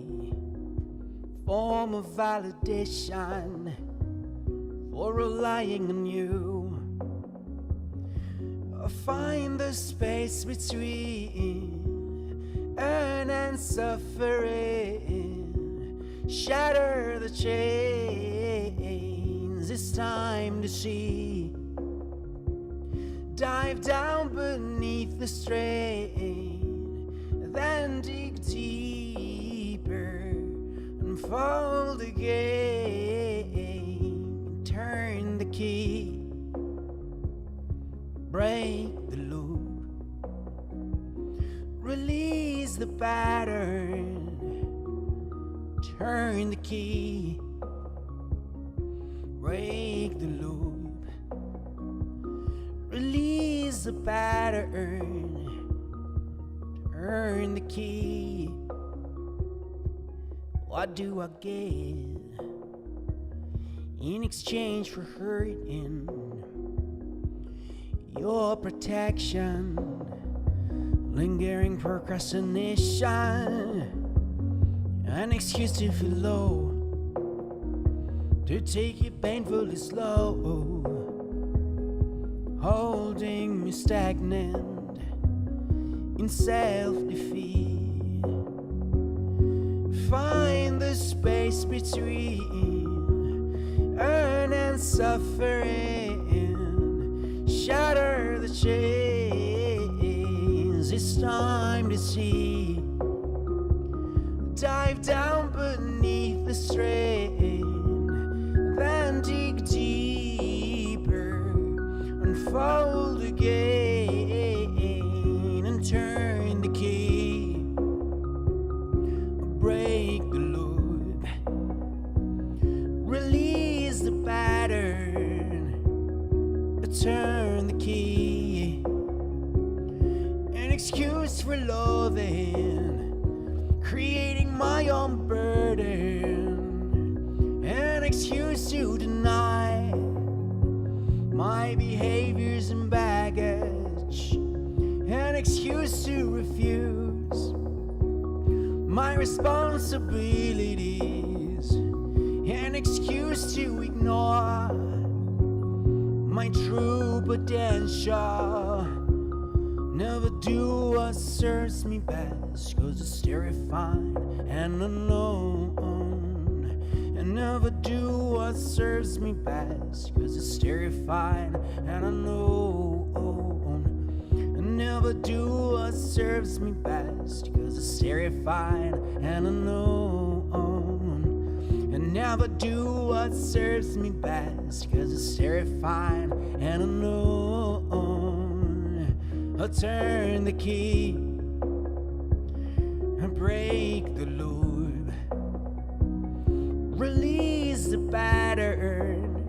form of validation for relying on you. Find the space between earn and suffering, shatter the chains. It's time to see, dive down beneath the strain, then dig deeper, unfold again, turn the key, break the loop, release the pattern, turn the key, break the loop, release the pattern, turn the key. What do I get in exchange for hurting your protection? Lingering procrastination, an excuse to feel low, to take it painfully slow, holding me stagnant in self-defeat. Find the space between earn and suffering, shatter the chains. It's time to see, dive down beneath the strain, then dig deeper, unfold again, and turn the key, break the loop, release the pattern, turn the key. An excuse for loathing, creating my own burden, an excuse to deny my behaviors and baggage, an excuse to refuse my responsibilities, an excuse to ignore my true potential. Never do what serves me best, 'cause it's terrifying and unknown. And never do what serves me best, 'cause it's terrifying and unknown. And never do what serves me best, 'cause it's terrifying and unknown. And never do what serves me best, 'cause it's terrifying and unknown. I'll turn the key and break the loop, release the pattern,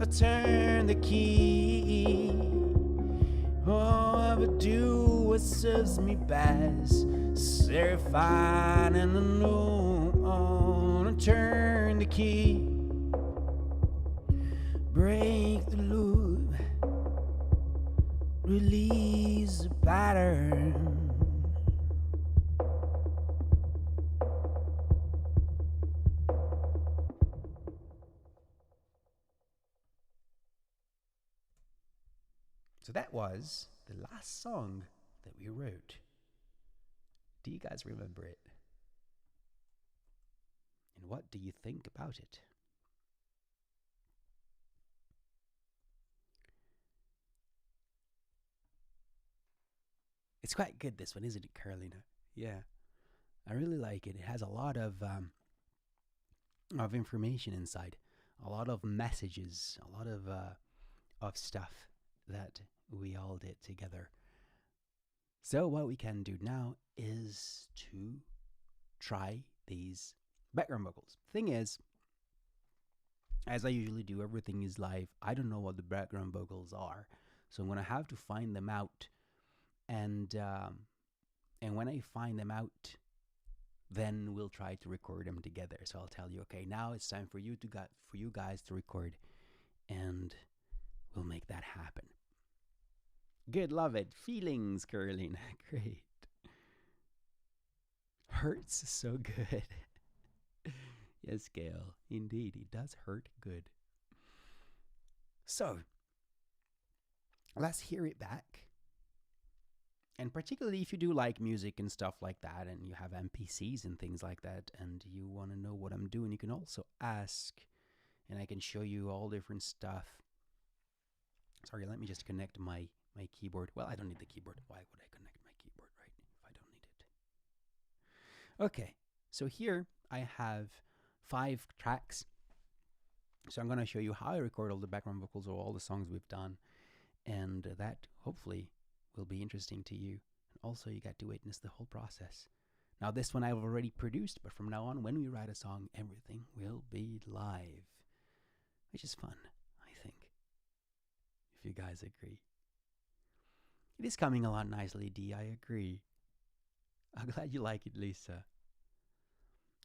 I'll turn the key. Oh, I would do what serves me best, terrifying and unknown. I'll turn the key, break the loop, release the pattern. So that was the last song that we wrote. Do you guys remember it? And what do you think about it? It's quite good, this one, isn't it, Carolina? Yeah, I really like it. It has a lot of information inside, a lot of messages, a lot of stuff that we all did together. So what we can do now is to try these background vocals. Thing is, as I usually do, everything is live. I don't know what the background vocals are, so I'm gonna have to find them out. And when I find them out, then we'll try to record them together. So I'll tell you, okay, now it's time for you guys to record, and we'll make that happen. Good, love it. Feelings, Caroline. Great. Hurts so good. Yes, Gail. Indeed, it does hurt good. So, let's hear it back. And particularly if you do like music and stuff like that, and you have MPCs and things like that, and you want to know what I'm doing, you can also ask, and I can show you all different stuff. Sorry, let me just connect my keyboard. Well, I don't need the keyboard. Why would I connect my keyboard, right, if I don't need it? Okay, so here I have 5 tracks. So I'm going to show you how I record all the background vocals of all the songs we've done, and that hopefully will be interesting to you. And also you get to witness the whole process. Now this one I've already produced, but from now on, when we write a song, everything will be live, which is fun, I think, if you guys agree. It is coming along nicely, D, I agree. I'm glad you like it, Lisa.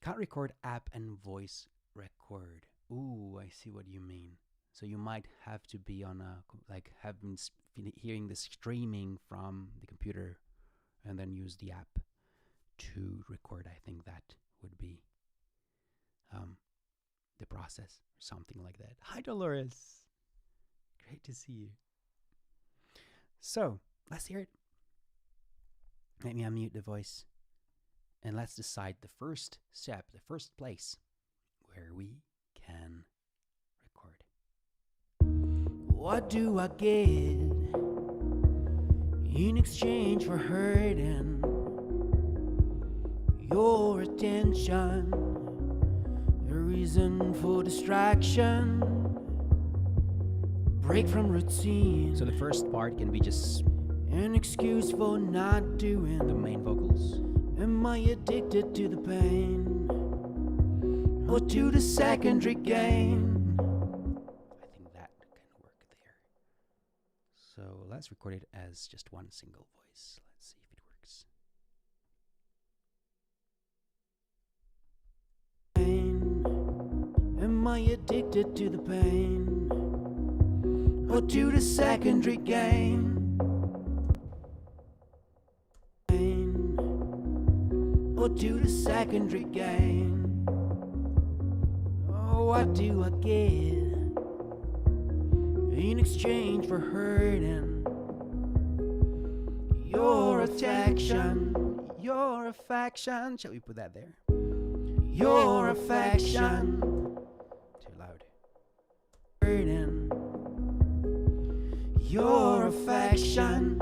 Can't record app and voice record. Ooh, I see what you mean. So you might have to be on a, like, have been hearing the streaming from the computer and then use the app to record. I think that would be the process, or something like that. Hi, Dolores. Great to see you. So let's hear it. Let me unmute the voice, and let's decide the first step, the first place where we can record. What do I get in exchange for hurting your attention? A reason for distraction, break from routine. So the first part can be just an excuse for not doing the main vocals. Am I addicted to the pain, or to the secondary gain? I think that can work there. So let's record it as just one single voice. Let's see if it works. Am I addicted to the pain, or to the secondary gain? Or to the secondary gain? Oh, what do I get in exchange for hurting your attention, your affection? Shall we put that there? Your affection. Too loud. Hurting your affection.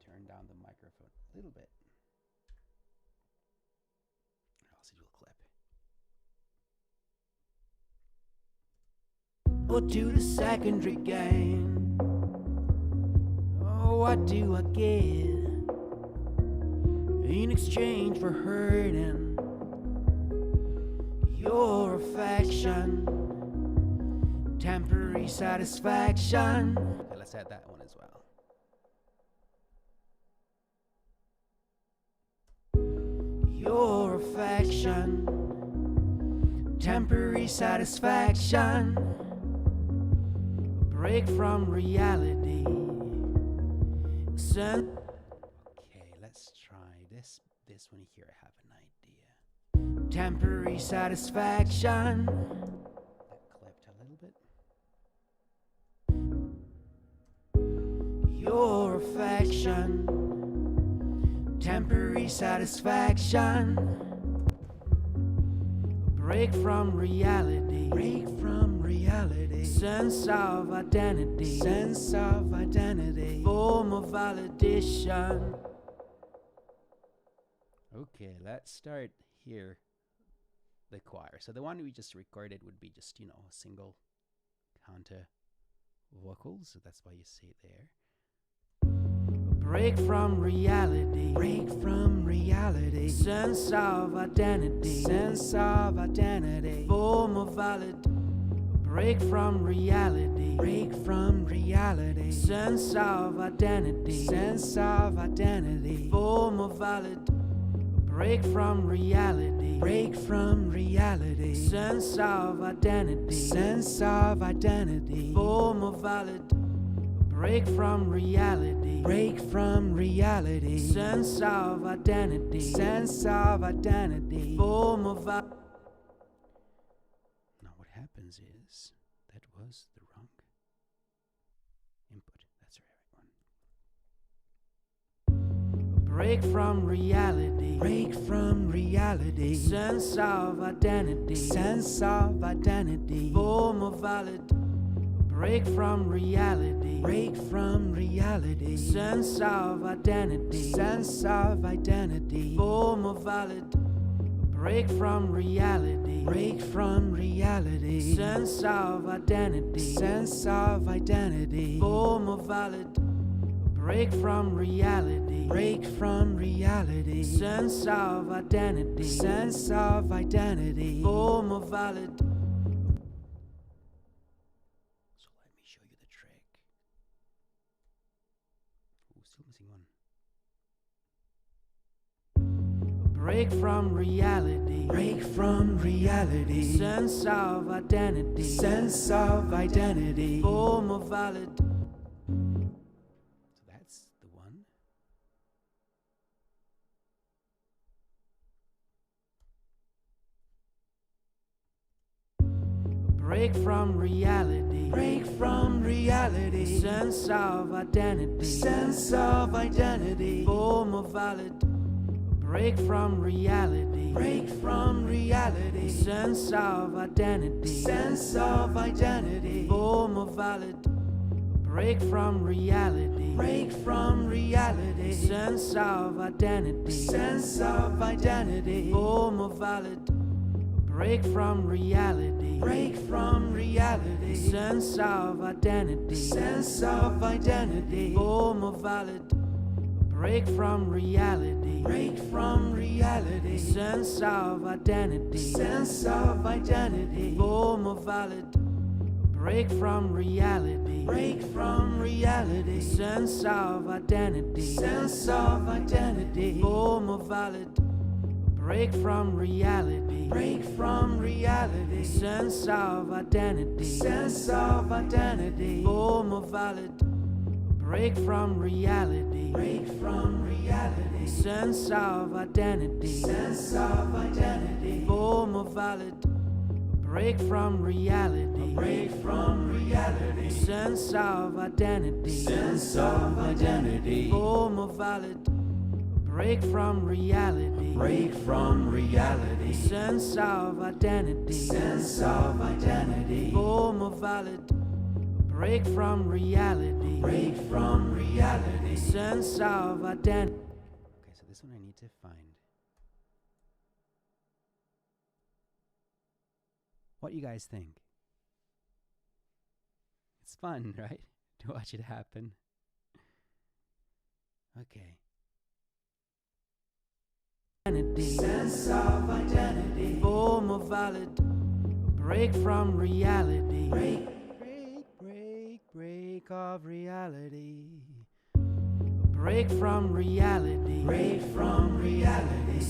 Turn down the microphone a little bit. Else it will clip. Or to the secondary gain? Oh, what do I get in exchange for hurting your affection? Temporary satisfaction. Okay, let's add that one as well. Your affection, temporary satisfaction, a break from reality. Okay, let's try this one here. I have an idea. Temporary satisfaction. That clipped a little bit. Your affection, temporary satisfaction, a break from reality, sense of identity, form of validation. Okay, let's start here, the choir. So the one we just recorded would be just, a single counter vocals, so that's why you see it there. break from reality, break from reality, sense of identity, form of valid, break from reality, sense of identity, form of valid, break from reality, sense of identity, form of valid, break from reality, sense of identity, form of valid. Now what happens is, that was the wrong input. That's the right one. Break from reality, sense of identity, form of valid, break from reality, sense of identity, form of valid, break from reality, sense of identity, form of valid, break from reality, sense of identity, form of valid. So let me show you the trick. Oh, still missing one. Break from reality, sense of identity, form of valid. So that's the one. Break from reality, sense of identity, form of valid. Break from reality, sense of identity, form of valid. Break from reality, sense of identity, form of valid. Break from reality, sense of identity, form of valid. Break from reality, sense of identity, form of valid. Break from reality, sense of identity, form of valid. Break from reality, sense of identity, form of valid. Break from reality, sense of identity, form of valid. Break from reality, sense of identity, form of valid. Break from reality, sense of identity, form of valid. Break from reality, sense of identity. Okay, so this one I need to find. What you guys think? It's fun, right? To watch it happen. Okay. Sense of identity, form of valid. Break from reality, break of reality. Break from reality, break from reality.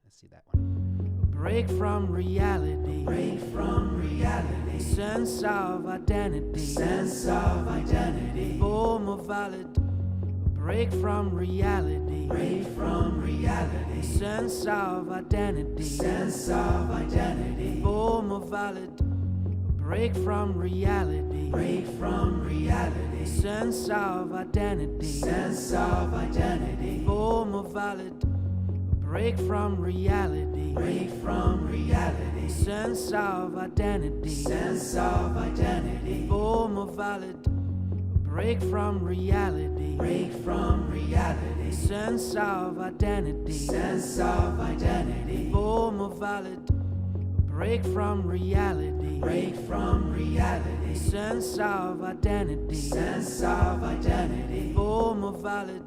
Let's see that one. Break from reality, sense of identity, form of valid. Break from reality, sense of identity, form of valid. Break from reality, sense of identity, form of valid. Break from reality, sense of identity, form of valid. Break from reality, sense of identity, form of valid. break from reality, break from reality, sense of identity, form of valid,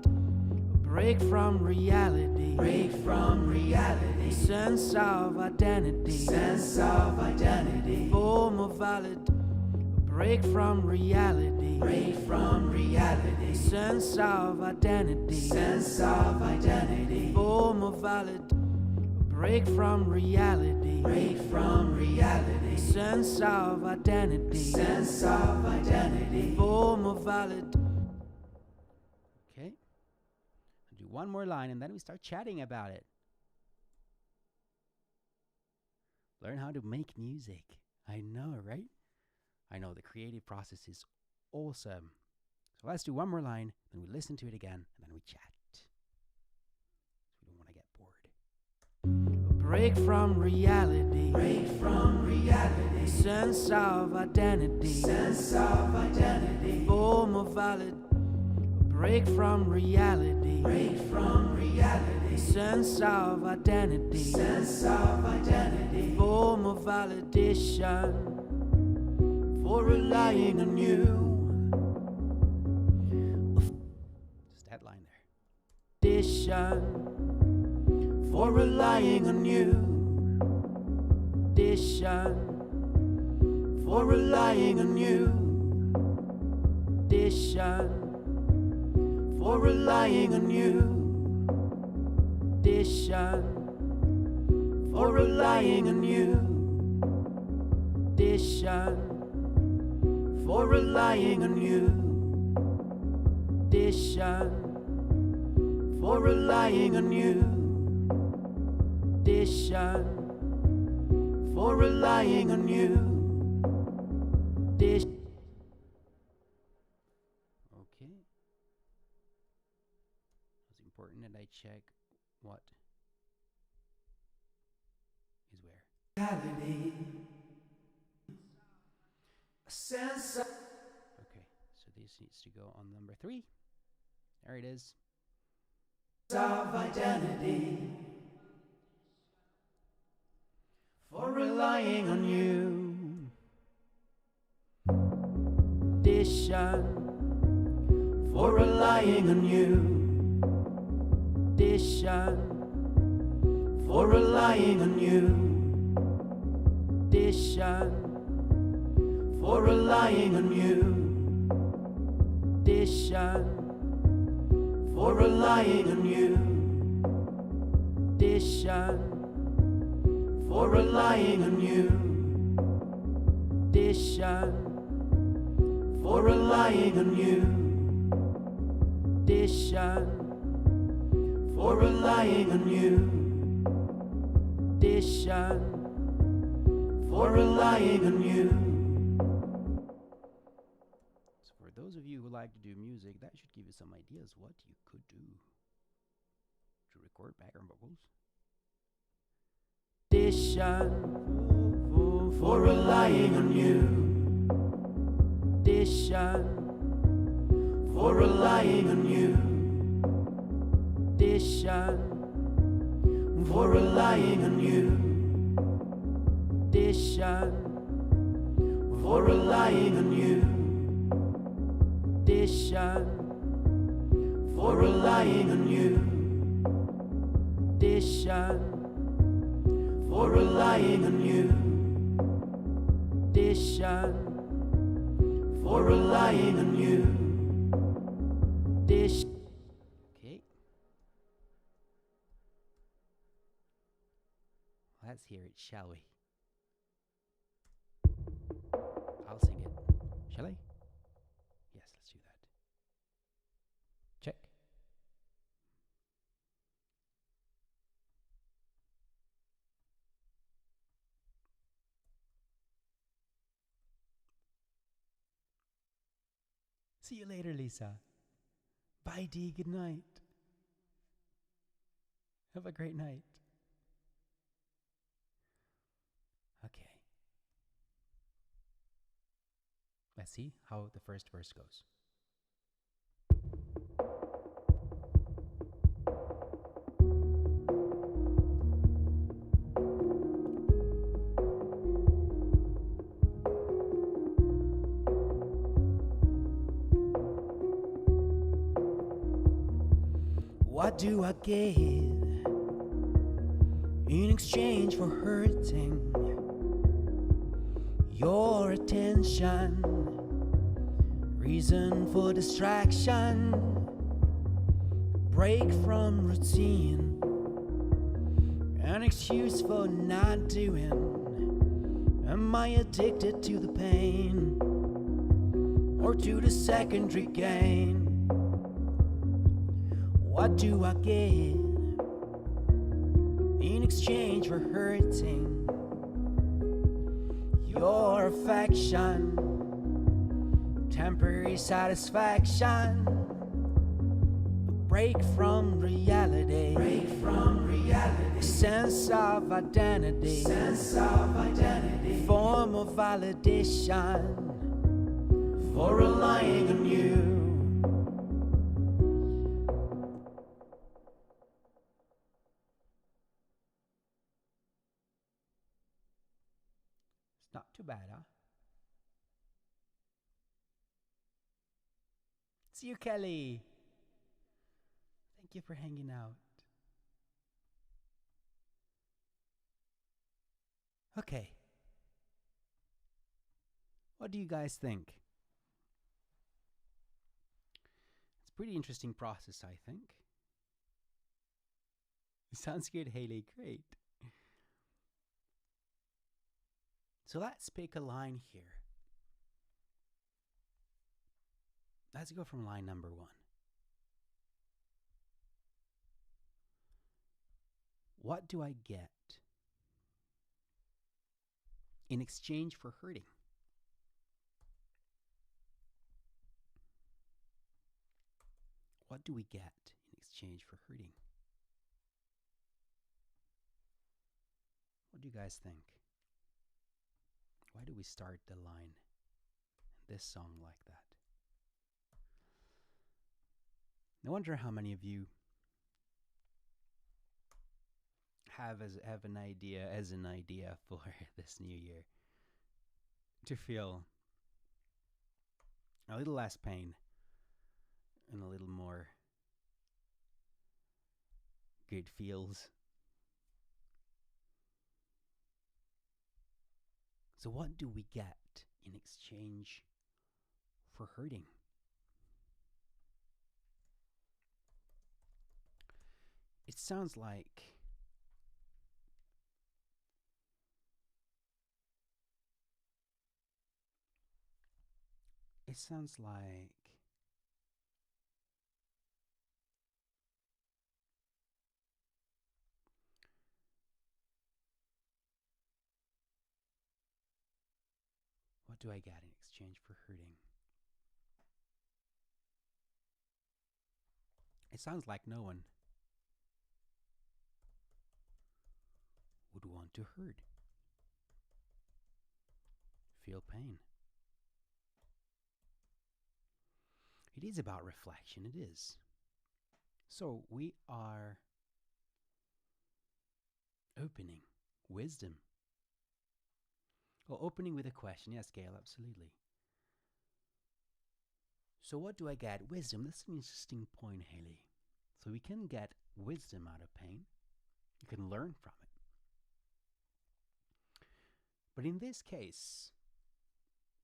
break from reality, sense of identity, form of valid, break from reality, sense of identity, form of valid, break from reality, sense of identity, form of valid. Okay, I'll do one more line and then we start chatting about it. Learn how to make music. I know, right? I know the creative process is awesome. So let's do one more line, then we listen to it again, and then we chat. We don't want to get bored. Break from reality, sense of identity, form of valid. Break from reality, sense of identity, form of validation, for relying on you. Just that line there. Addition, for relying on you. Addition, for relying on you. Addition, for relying on you. Addition, for relying on you. Addition, for relying on you. Addition, for relying on you. Addition, for relying on you. Okay. It's important that I check what is where. Okay, so this needs to go on number 3. There it is. Of identity, for relying on you. Addition, for relying on you. Addition, for relying on you. Addition, for relying on you. Addition, for relying on you. Addition, for relying on you. Addition, for relying on you. Addition, for relying on you. Addition, for relying on you. So for those of you who like to do music, that should give you some ideas what you could do to record background vocals. Addition, for relying on you. Addition, for relying on you. Addition, for relying on you. Addition, for relying on you. Addition, for relying on you. Addition, for relying on you. Addition, for relying on you. Okay. Let's hear it, shall we? I'll sing it. Shall I? Yes, let's do that. Check. See you later, Lisa. Bye, Dee. Good night. Have a great night. Okay. Let's see how the first verse goes. What do I get in exchange for hurting your attention? Reason for distraction, break from routine, an excuse for not doing. Am I addicted to the pain or to the secondary gain? What do I get in exchange for hurting your affection? Temporary satisfaction, a break from reality, a sense of identity, form of validation for relying on you. It's not too bad, huh? It's you, Kelly. Thank you for hanging out. Okay. What do you guys think? It's a pretty interesting process, I think. Sounds good, Haley. Great. So let's pick a line here. Let's go from line number 1. What do I get in exchange for hurting? What do we get in exchange for hurting? What do you guys think? Why do we start the line in this song like that? I wonder how many of you have an idea for this new year to feel a little less pain and a little more good feels. So what do we get in exchange for hurting? It sounds like what do I get in exchange for hurting? It sounds like no one would want to hurt, feel pain. It is about reflection, it is. So we are opening wisdom. Well, opening with a question. Yes, Gail, absolutely. So what do I get? Wisdom. That's an interesting point, Haley. So we can get wisdom out of pain. You can learn from it. But in this case,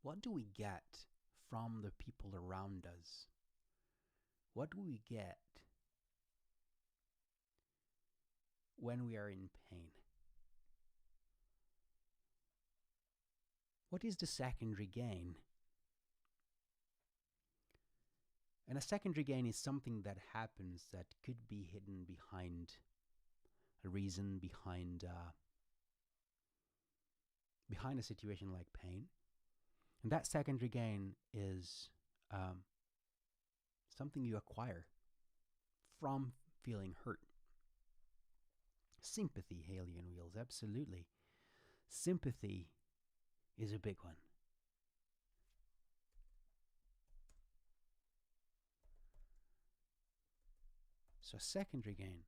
what do we get from the people around us? What do we get when we are in pain? What is the secondary gain? And a secondary gain is something that happens that could be hidden behind a reason, behind a situation like pain. And that secondary gain is something you acquire from feeling hurt. Sympathy, Haley and Wheels, absolutely. Sympathy is a big one. So secondary gain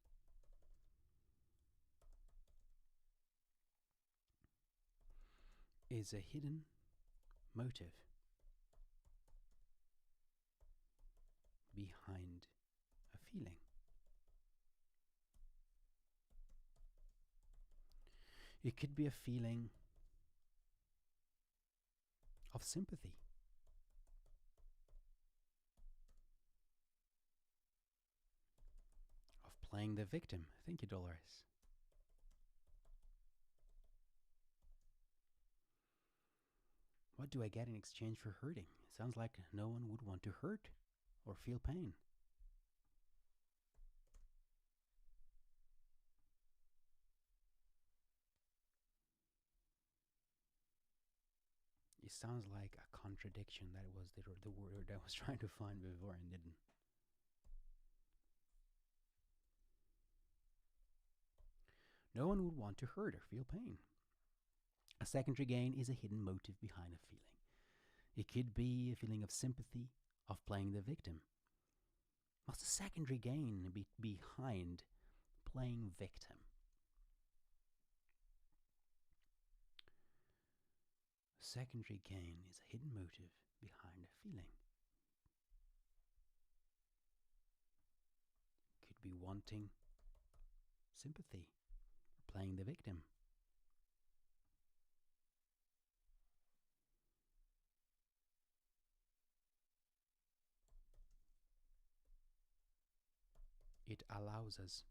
is a hidden motive behind a feeling. It could be a feeling of sympathy, of playing the victim. Thank you, Dolores. What do I get in exchange for hurting? It sounds like no one would want to hurt or feel pain. It sounds like a contradiction. That was the word I was trying to find before and didn't. No one would want to hurt or feel pain. A secondary gain is a hidden motive behind a feeling. It could be a feeling of sympathy, of playing the victim. What's the secondary gain behind playing victim? Secondary gain is a hidden motive behind a feeling. Could be wanting sympathy or playing the victim. It allows us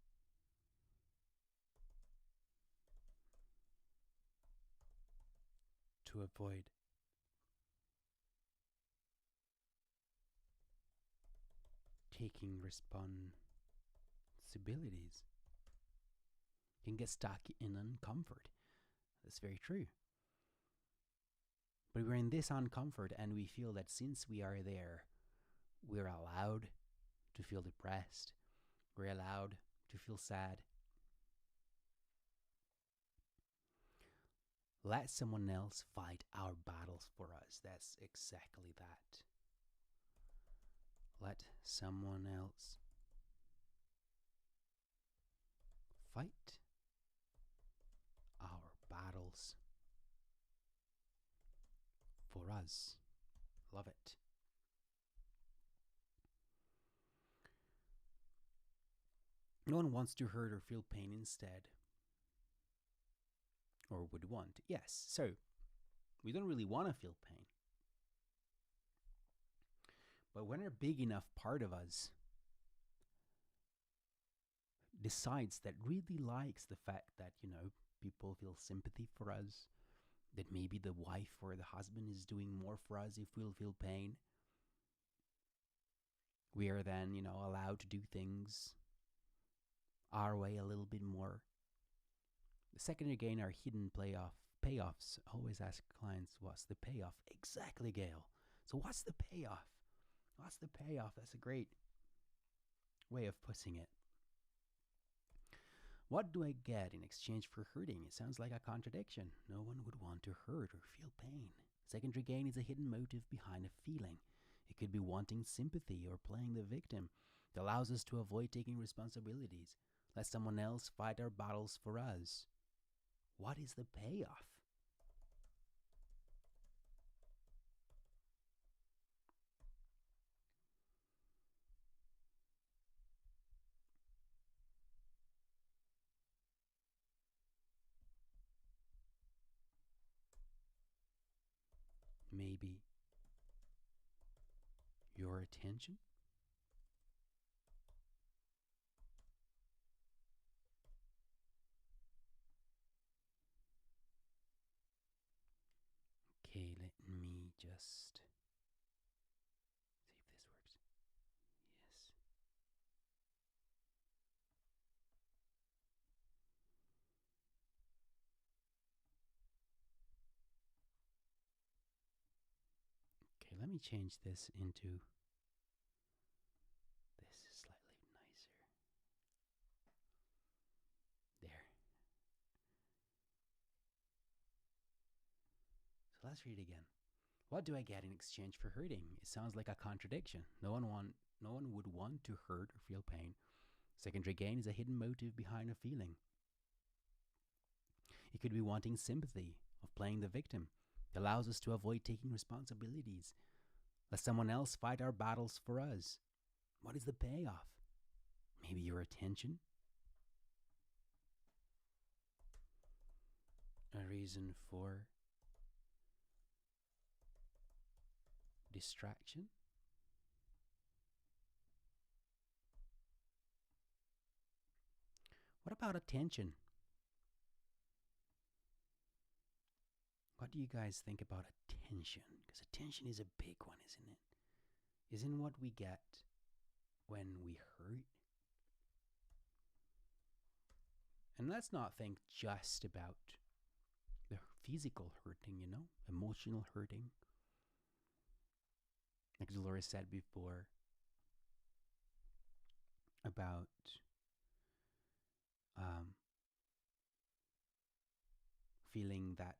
to avoid taking responsibilities. You can get stuck in uncomfort. That's very true. But we're in this uncomfort and we feel that since we are there, we're allowed to feel depressed. We're allowed to feel sad. Let someone else fight our battles for us. That's exactly that. Let someone else fight our battles for us. Love it. No one wants to hurt or feel pain instead. Or would want. Yes, so we don't really want to feel pain. But when a big enough part of us decides that really likes the fact that, people feel sympathy for us, that maybe the wife or the husband is doing more for us if we'll feel pain, we are then, allowed to do things our way a little bit more. The second again are hidden payoffs. I always ask clients, what's the payoff? Exactly, Gail. So what's the payoff? What's the payoff? That's a great way of putting it. What do I get in exchange for hurting? It sounds like a contradiction. No one would want to hurt or feel pain. Secondary gain is a hidden motive behind a feeling. It could be wanting sympathy or playing the victim. It allows us to avoid taking responsibilities. Let someone else fight our battles for us. What is the payoff? Maybe your attention? Okay, let me just see if this works. Yes. Okay, let me change this into this is slightly nicer. There. So let's read it again. What do I get in exchange for hurting? It sounds like a contradiction. No one would want to hurt or feel pain. Secondary gain is a hidden motive behind a feeling. It could be wanting sympathy, of playing the victim. It allows us to avoid taking responsibilities. Let someone else fight our battles for us. What is the payoff? Maybe your attention? a reason for distraction. What about attention? What do you guys think about attention? Because attention is a big one, isn't it? Isn't what we get when we hurt? And let's not think just about the physical hurting, emotional hurting. Like Dolores said before about feeling that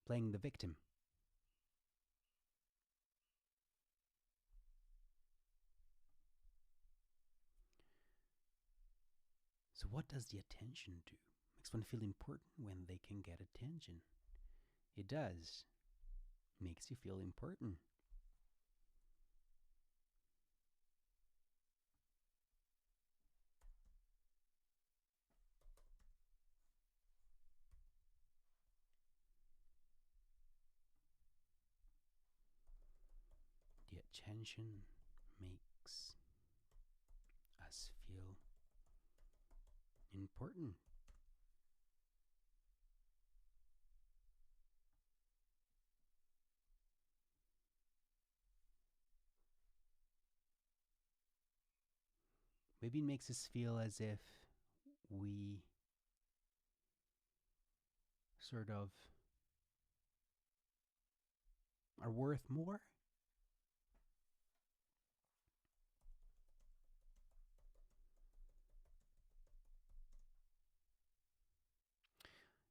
playing the victim. So what does the attention do? Makes one feel important when they can get attention. It does. Makes you feel important. The attention makes us feel important. Maybe it makes us feel as if we sort of are worth more.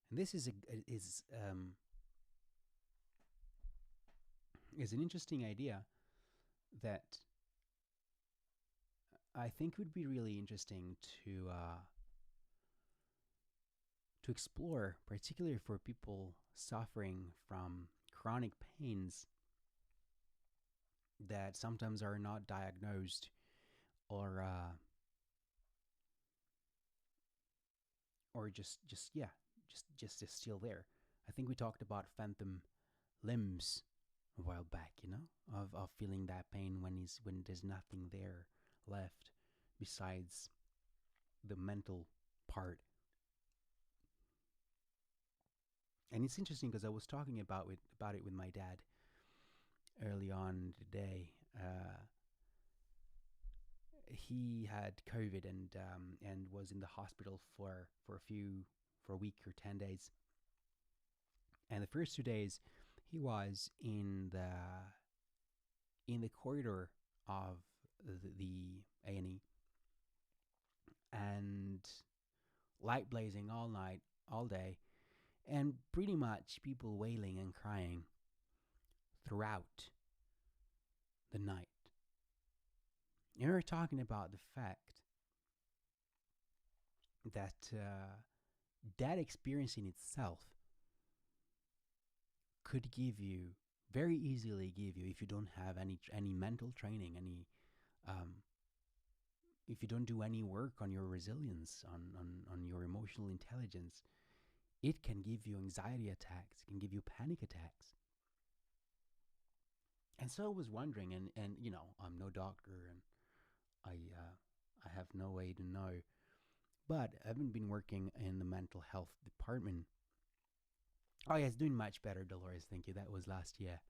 And this is an interesting idea that I think would be really interesting to explore, particularly for people suffering from chronic pains that sometimes are not diagnosed or just is still there. I think we talked about phantom limbs a while back, of feeling that pain when there's nothing there left besides the mental part. And it's interesting because I was talking about it with my dad early on today. He had COVID and was in the hospital for a week or 10 days. And the first 2 days, he was in the corridor of the A&E, and light blazing all night, all day, and pretty much people wailing and crying throughout the night. And we were talking about the fact that that experience in itself could very easily give you, if you don't have any mental training, if you don't do any work on your resilience, on your emotional intelligence, it can give you anxiety attacks, it can give you panic attacks. And so I was wondering, and I'm no doctor, and I have no way to know, but I haven't been working in the mental health department. Oh yeah, he's doing much better, Dolores. Thank you. That was last year,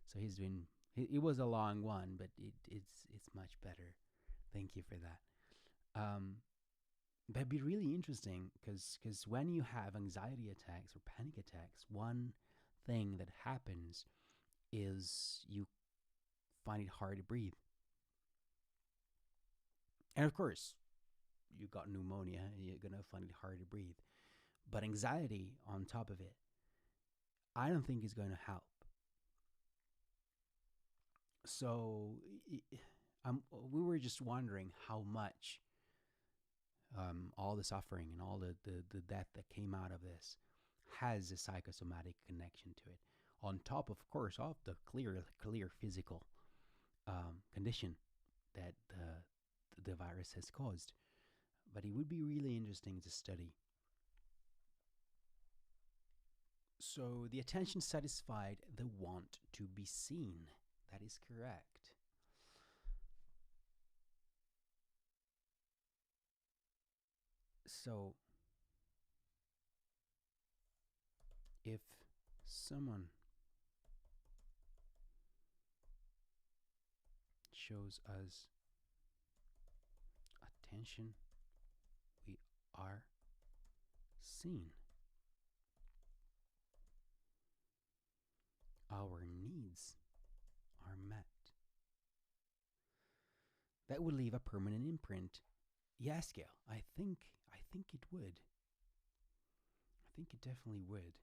so he's doing. It was a long one, but it's much better. Thank you for that. That'd be really interesting because when you have anxiety attacks or panic attacks, one thing that happens is you find it hard to breathe. And of course, you got pneumonia, you're going to find it hard to breathe. But anxiety on top of it, I don't think is going to help. So we were just wondering how much all the suffering and all the death that came out of this has a psychosomatic connection to it. On top, of course, of the clear physical condition that the virus has caused. But it would be really interesting to study So the attention satisfied the want to be seen. That is correct. So if someone shows us attention, we are seen. Our needs are met. That would leave a permanent imprint. Yes, Gail. I think it would. I think it definitely would.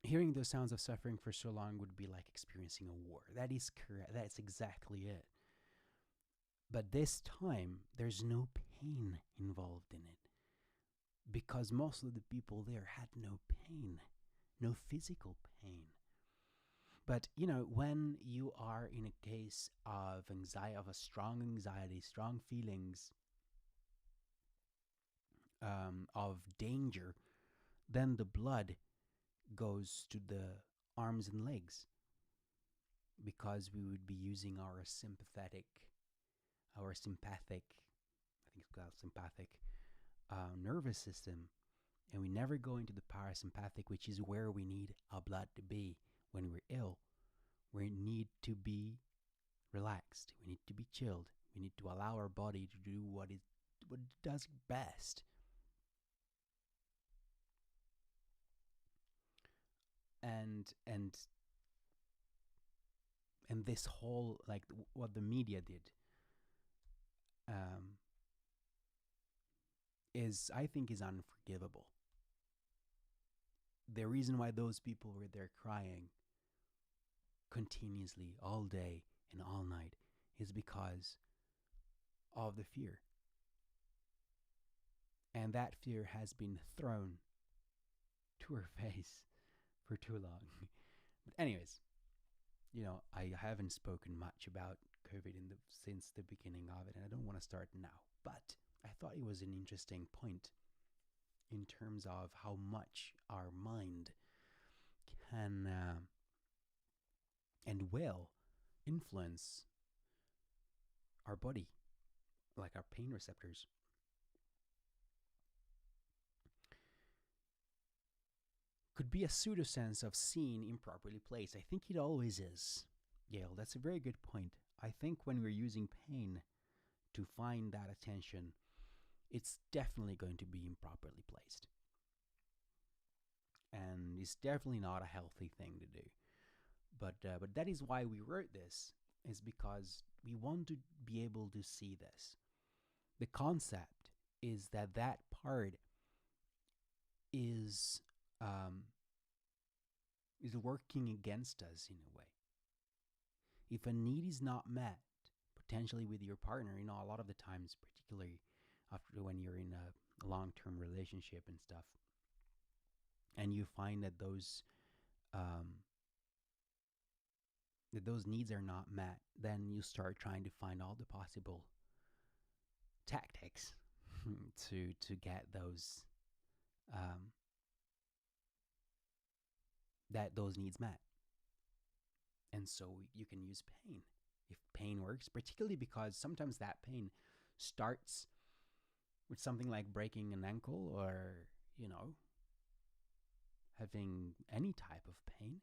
Hearing those sounds of suffering for so long would be like experiencing a war. That is correct. That's exactly it. But this time, there's no pain involved in it because most of the people there had no pain, no physical pain. But when you are in a case of anxiety, of a strong anxiety, strong feelings of danger, then the blood goes to the arms and legs because we would be using our sympathetic, I think it's called sympathetic nervous system, and we never go into the parasympathetic, which is where we need our blood to be when we're ill. We need to be relaxed. We need to be chilled. We need to allow our body to do what it does best. And this whole, like, what the media did, um, I think is unforgivable. The reason why those people were there crying continuously all day and all night is because of the fear. And that fear has been thrown to her face for too long. But anyways, I haven't spoken much about COVID since the beginning of it, and I don't want to start now. But I thought it was an interesting point in terms of how much our mind can and will influence our body, like our pain receptors. Could be a pseudo sense of seeing improperly placed. I think it always is. Gail, that's a very good point. I think when we're using pain to find that attention, it's definitely going to be improperly placed. And it's definitely not a healthy thing to do. But that is why we wrote this, is because we want to be able to see this. The concept is that part is working against us in a way. If a need is not met, potentially with your partner, a lot of the times, particularly after when you're in a long-term relationship and stuff, and you find that those needs are not met, then you start trying to find all the possible tactics to get those those needs met. And so you can use pain if pain works, particularly because sometimes that pain starts with something like breaking an ankle or having any type of pain.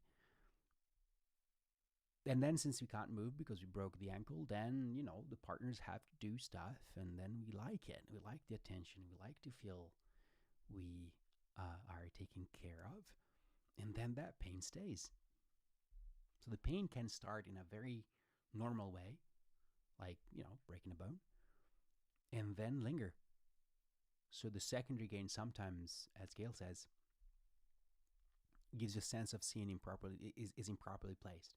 And then since we can't move because we broke the ankle, then the partners have to do stuff, and then we like it. We like the attention. We like to feel we are taken care of, and then that pain stays. So the pain can start in a very normal way, like breaking a bone, and then linger. So the secondary gain sometimes, as Gail says, gives you a sense of seeing is improperly placed.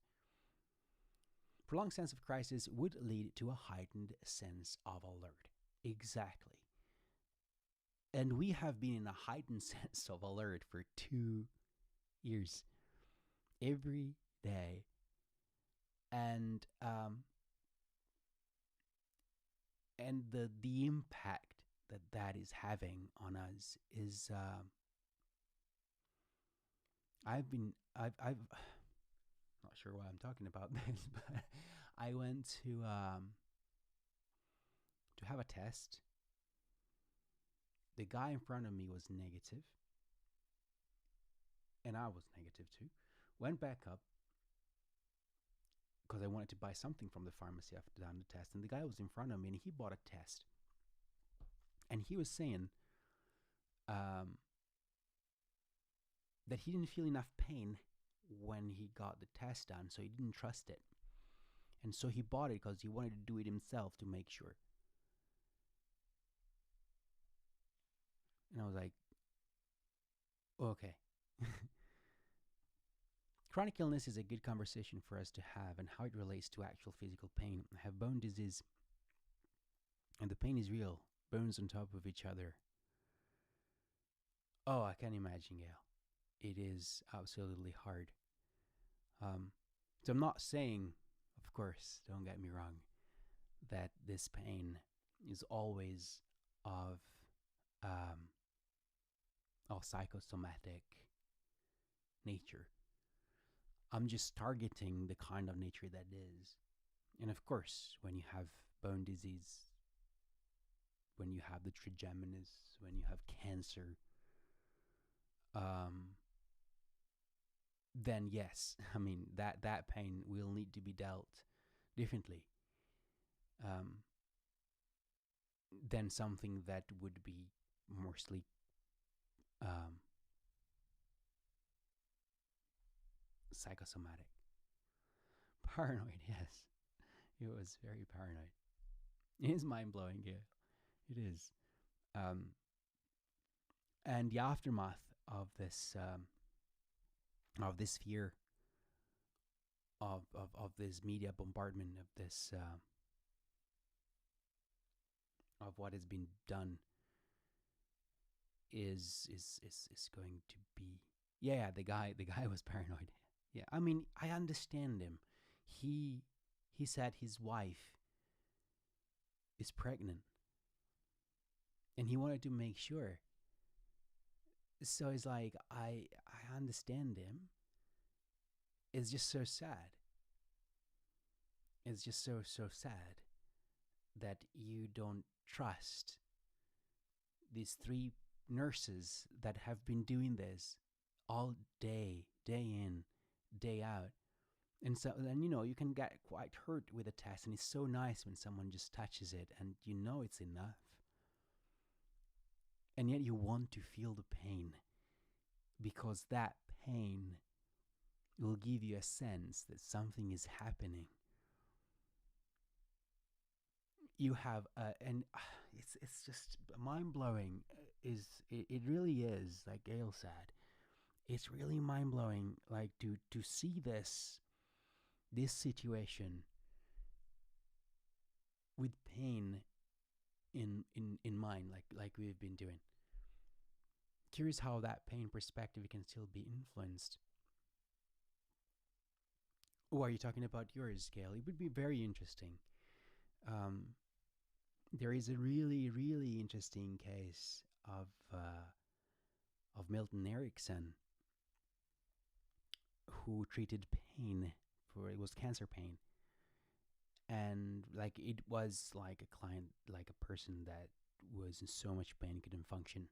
Prolonged sense of crisis would lead to a heightened sense of alert. Exactly. And we have been in a heightened sense of alert for 2 years. Every day. And the impact that is having on us is I've not sure why I'm talking about this, but I went to have a test. The guy in front of me was negative, and I was negative too. Went back up because I wanted to buy something from the pharmacy after done the test, and the guy was in front of me, and he bought a test, and he was saying um, that he didn't feel enough pain when he got the test done, so he didn't trust it, and so he bought it because he wanted to do it himself to make sure. And I was like, okay. Chronic illness is a good conversation for us to have, and how it relates to actual physical pain. I have bone disease, and the pain is real. Bones on top of each other. Oh, I can imagine, Gail. It is absolutely hard. So I'm not saying, of course, don't get me wrong, that this pain is always of um, psychosomatic nature. I'm just targeting the kind of nature that is. And of course, when you have bone disease, when you have the trigeminus, when you have cancer, then yes, I mean that pain will need to be dealt differently than something that would be mostly psychosomatic. Paranoid, yes. It was very paranoid. It is mind blowing, yeah. It is. And the aftermath of this fear of this media bombardment of this of what has been done is going to be, yeah, the guy was paranoid. Yeah, I mean, I understand him. He said his wife is pregnant, and he wanted to make sure. So it's like, I understand him. It's just so sad. It's just so sad that you don't trust these three nurses that have been doing this all day, day in, day out. And so then, you can get quite hurt with a test, and it's so nice when someone just touches it and it's enough. And yet you want to feel the pain, because that pain will give you a sense that something is happening. You have and it's just mind blowing. It really is, like Gail said. It's really mind blowing, like to see this situation with pain in mind, like we've been doing. Curious how that pain perspective can still be influenced. Oh, are you talking about yours, Gail? It would be very interesting. There is a really, really interesting case of Milton Erickson, who treated pain for, it was cancer pain, and like it was like a client, like a person that was in so much pain, couldn't function.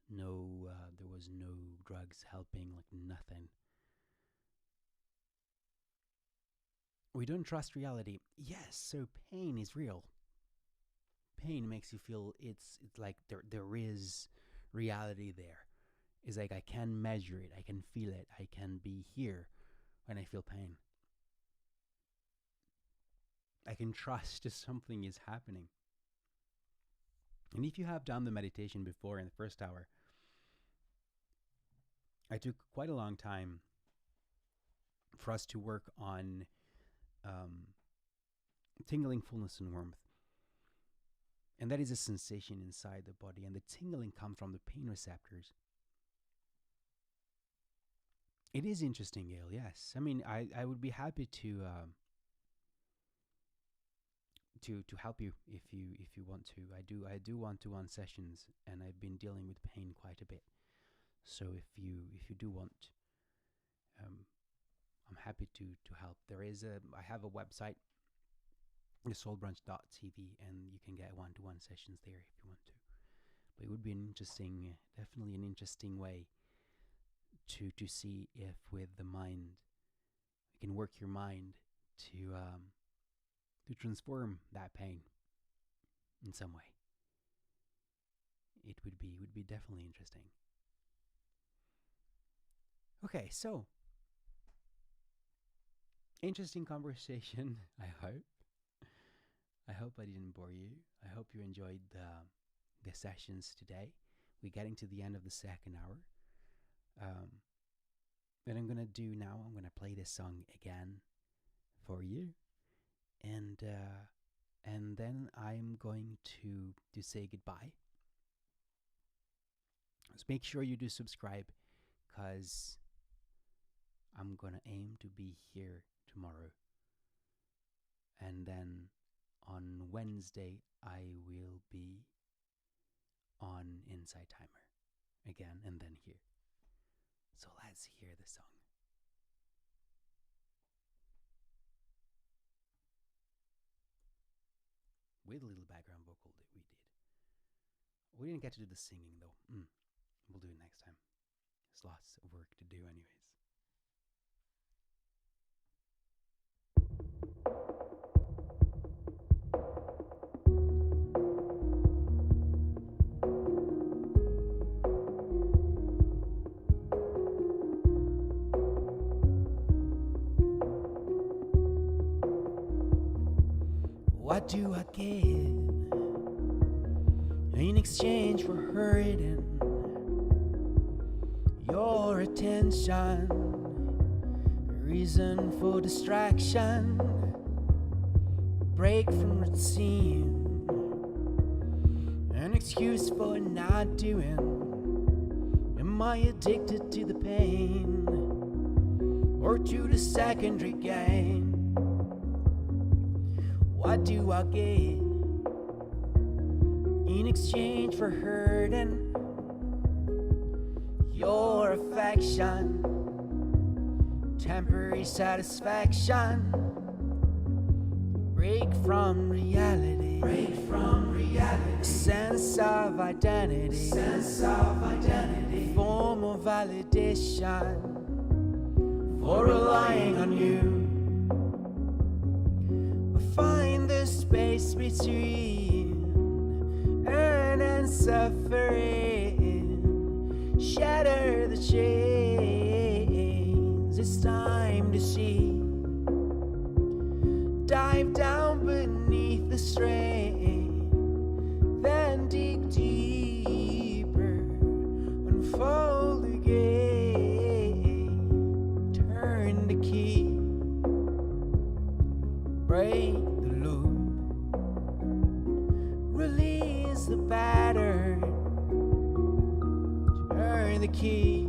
No, there was no drugs helping, like nothing. We don't trust reality. Yes, so pain is real. Pain makes you feel it's like there is reality there. It's like I can measure it, I can feel it, I can be here when I feel pain. I can trust something is happening. And if you have done the meditation before in the first hour, I took quite a long time for us to work on tingling, fullness, and warmth. And that is a sensation inside the body, and the tingling comes from the pain receptors. It is interesting, Gail, yes. I mean, I would be happy to to help you if you want to. I do one-to-one sessions, and I've been dealing with pain quite a bit. So if you do want, um, I'm happy to help. I have a website, thesoulbrunch.tv, and you can get one-to-one sessions there if you want to. But it would be definitely an interesting way to see if with the mind you can work your mind to transform that pain in some way. It would be definitely interesting. Okay, so interesting conversation. I hope I didn't bore you. I hope you enjoyed the sessions today. We're getting to the end of the second hour. What I'm gonna do now, I'm gonna play this song again for you, and then I'm going to say goodbye. So make sure you do subscribe, cause I'm gonna aim to be here tomorrow, and then on Wednesday I will be on Inside Timer again, and then here. So let's hear the song. With a little background vocal that we did. We didn't get to do the singing though. We'll do it next time. There's lots of work to do anyways. What do I get in exchange for hurting your attention? A reason for distraction, break from routine, an excuse for not doing. Am I addicted to the pain or to the secondary gain? What do I get in exchange for hurting your affection? Temporary satisfaction, break from reality, sense of identity, form of validation for relying on you. Find the space between earn and suffering, shatter the chains. It's time to see, dive down beneath the strain, then dig deeper, unfold again, turn the key, break the loop, release the pattern, turn the key,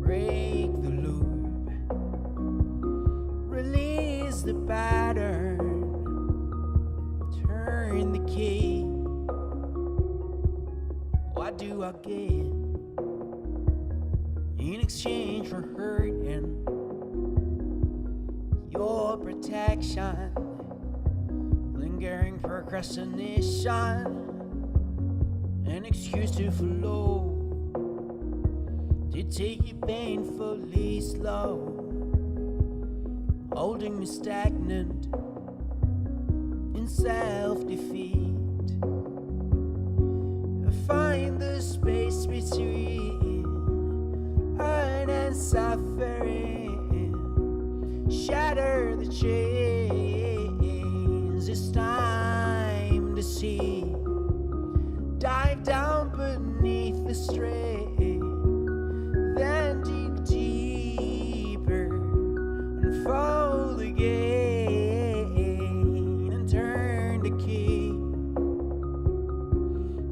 break the loop, release the pattern, turn the key. What do I get in exchange for hurting your protection? Lingering procrastination, an excuse to flow, to take you painfully slow, holding me stagnant in self-defeat. Find the space between earn and suffering, shatter the chains. It's time to see, dive down beneath the strain, then dig deeper, unfold again, and turn the key,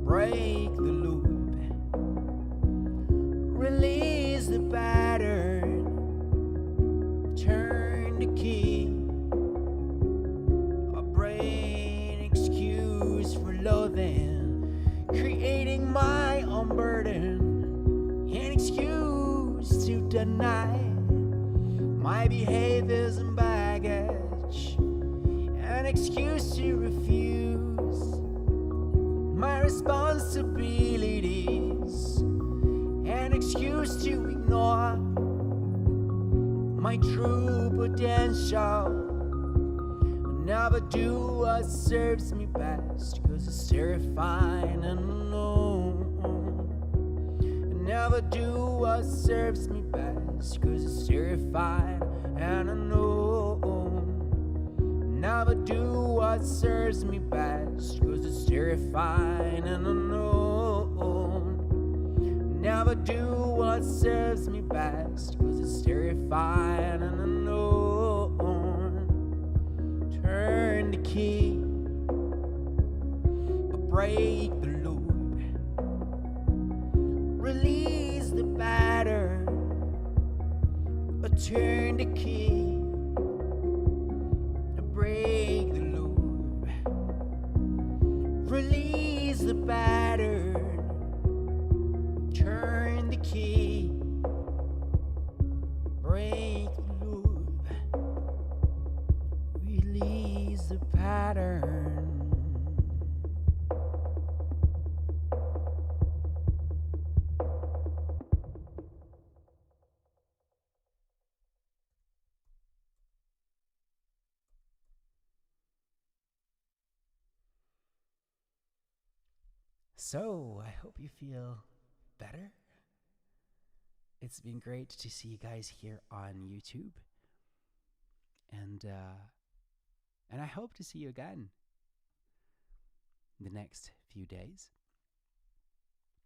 break the loop, release the pattern, turn the key, own burden, an excuse to deny my behaviors and baggage, an excuse to refuse my responsibilities, an excuse to ignore my true potential. Never do what serves me best, 'cause it's terrifying and alone. Never do what serves me best, 'cause it's terrifying and unknown. Never do what serves me best, 'cause it's terrifying and unknown. Never do what serves me best, 'cause it's terrifying and unknown. Turn the key, break the loop, release the pattern, turn the key, break the loop, release the pattern, turn the key, break the loop, release the pattern. So, I hope you feel better. It's been great to see you guys here on YouTube. And I hope to see you again the next few days.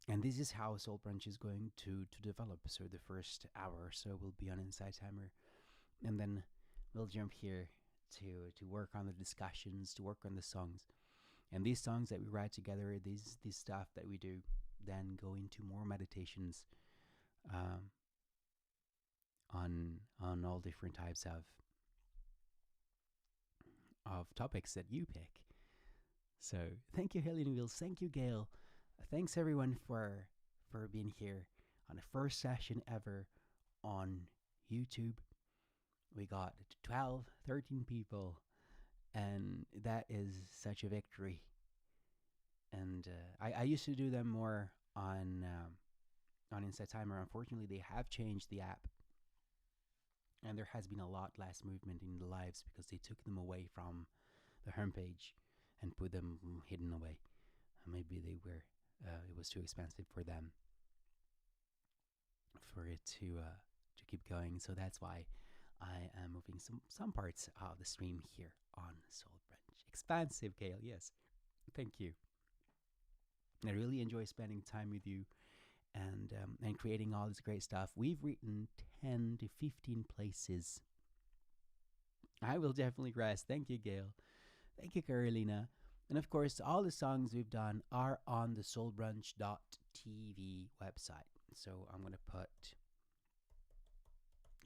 And this is how Soul Brunch is going to develop. So the first hour or so will be on Inside Timer, and then we'll jump here to work on the discussions, to work on the songs. And these songs that we write together, these stuff that we do, then go into more meditations on all different types of topics that you pick. So thank you, Helen Wheels. Thank you, Gail. Thanks everyone for being here on the first session ever on YouTube. We got 12, 13 people, and that is such a victory. And I used to do them more on Inside Timer. Unfortunately, they have changed the app, and there has been a lot less movement in the lives because they took them away from the homepage and put them hidden away. Maybe they were it was too expensive for them for it to keep going. So that's why I am moving some parts of the stream here on Soul Brunch. Expansive, Gail. Yes, thank you. I really enjoy spending time with you and creating all this great stuff. We've written 10 to 15 places. I will definitely rest. Thank you, Gail. Thank you, Carolina. And of course, all the songs we've done are on the soulbrunch.tv website. So I'm going to put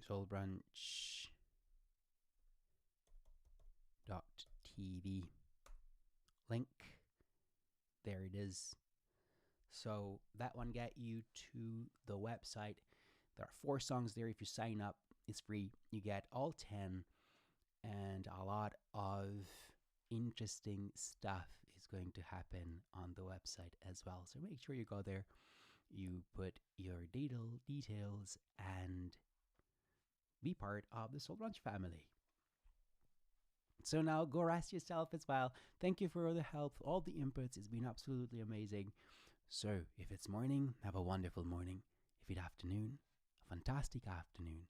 soulbrunch.tv link. There it is. So that one get you to the website. There are 4 songs there. If you sign up, it's free. You get all 10, and a lot of interesting stuff is going to happen on the website as well. So make sure you go there, you put your details, and be part of the Soul Brunch family. So now go rest yourself as well. Thank you for all the help, all the inputs. It's been absolutely amazing. So if it's morning, have a wonderful morning. If it's afternoon, a fantastic afternoon.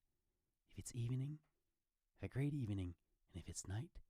If it's evening, have a great evening. And if it's night,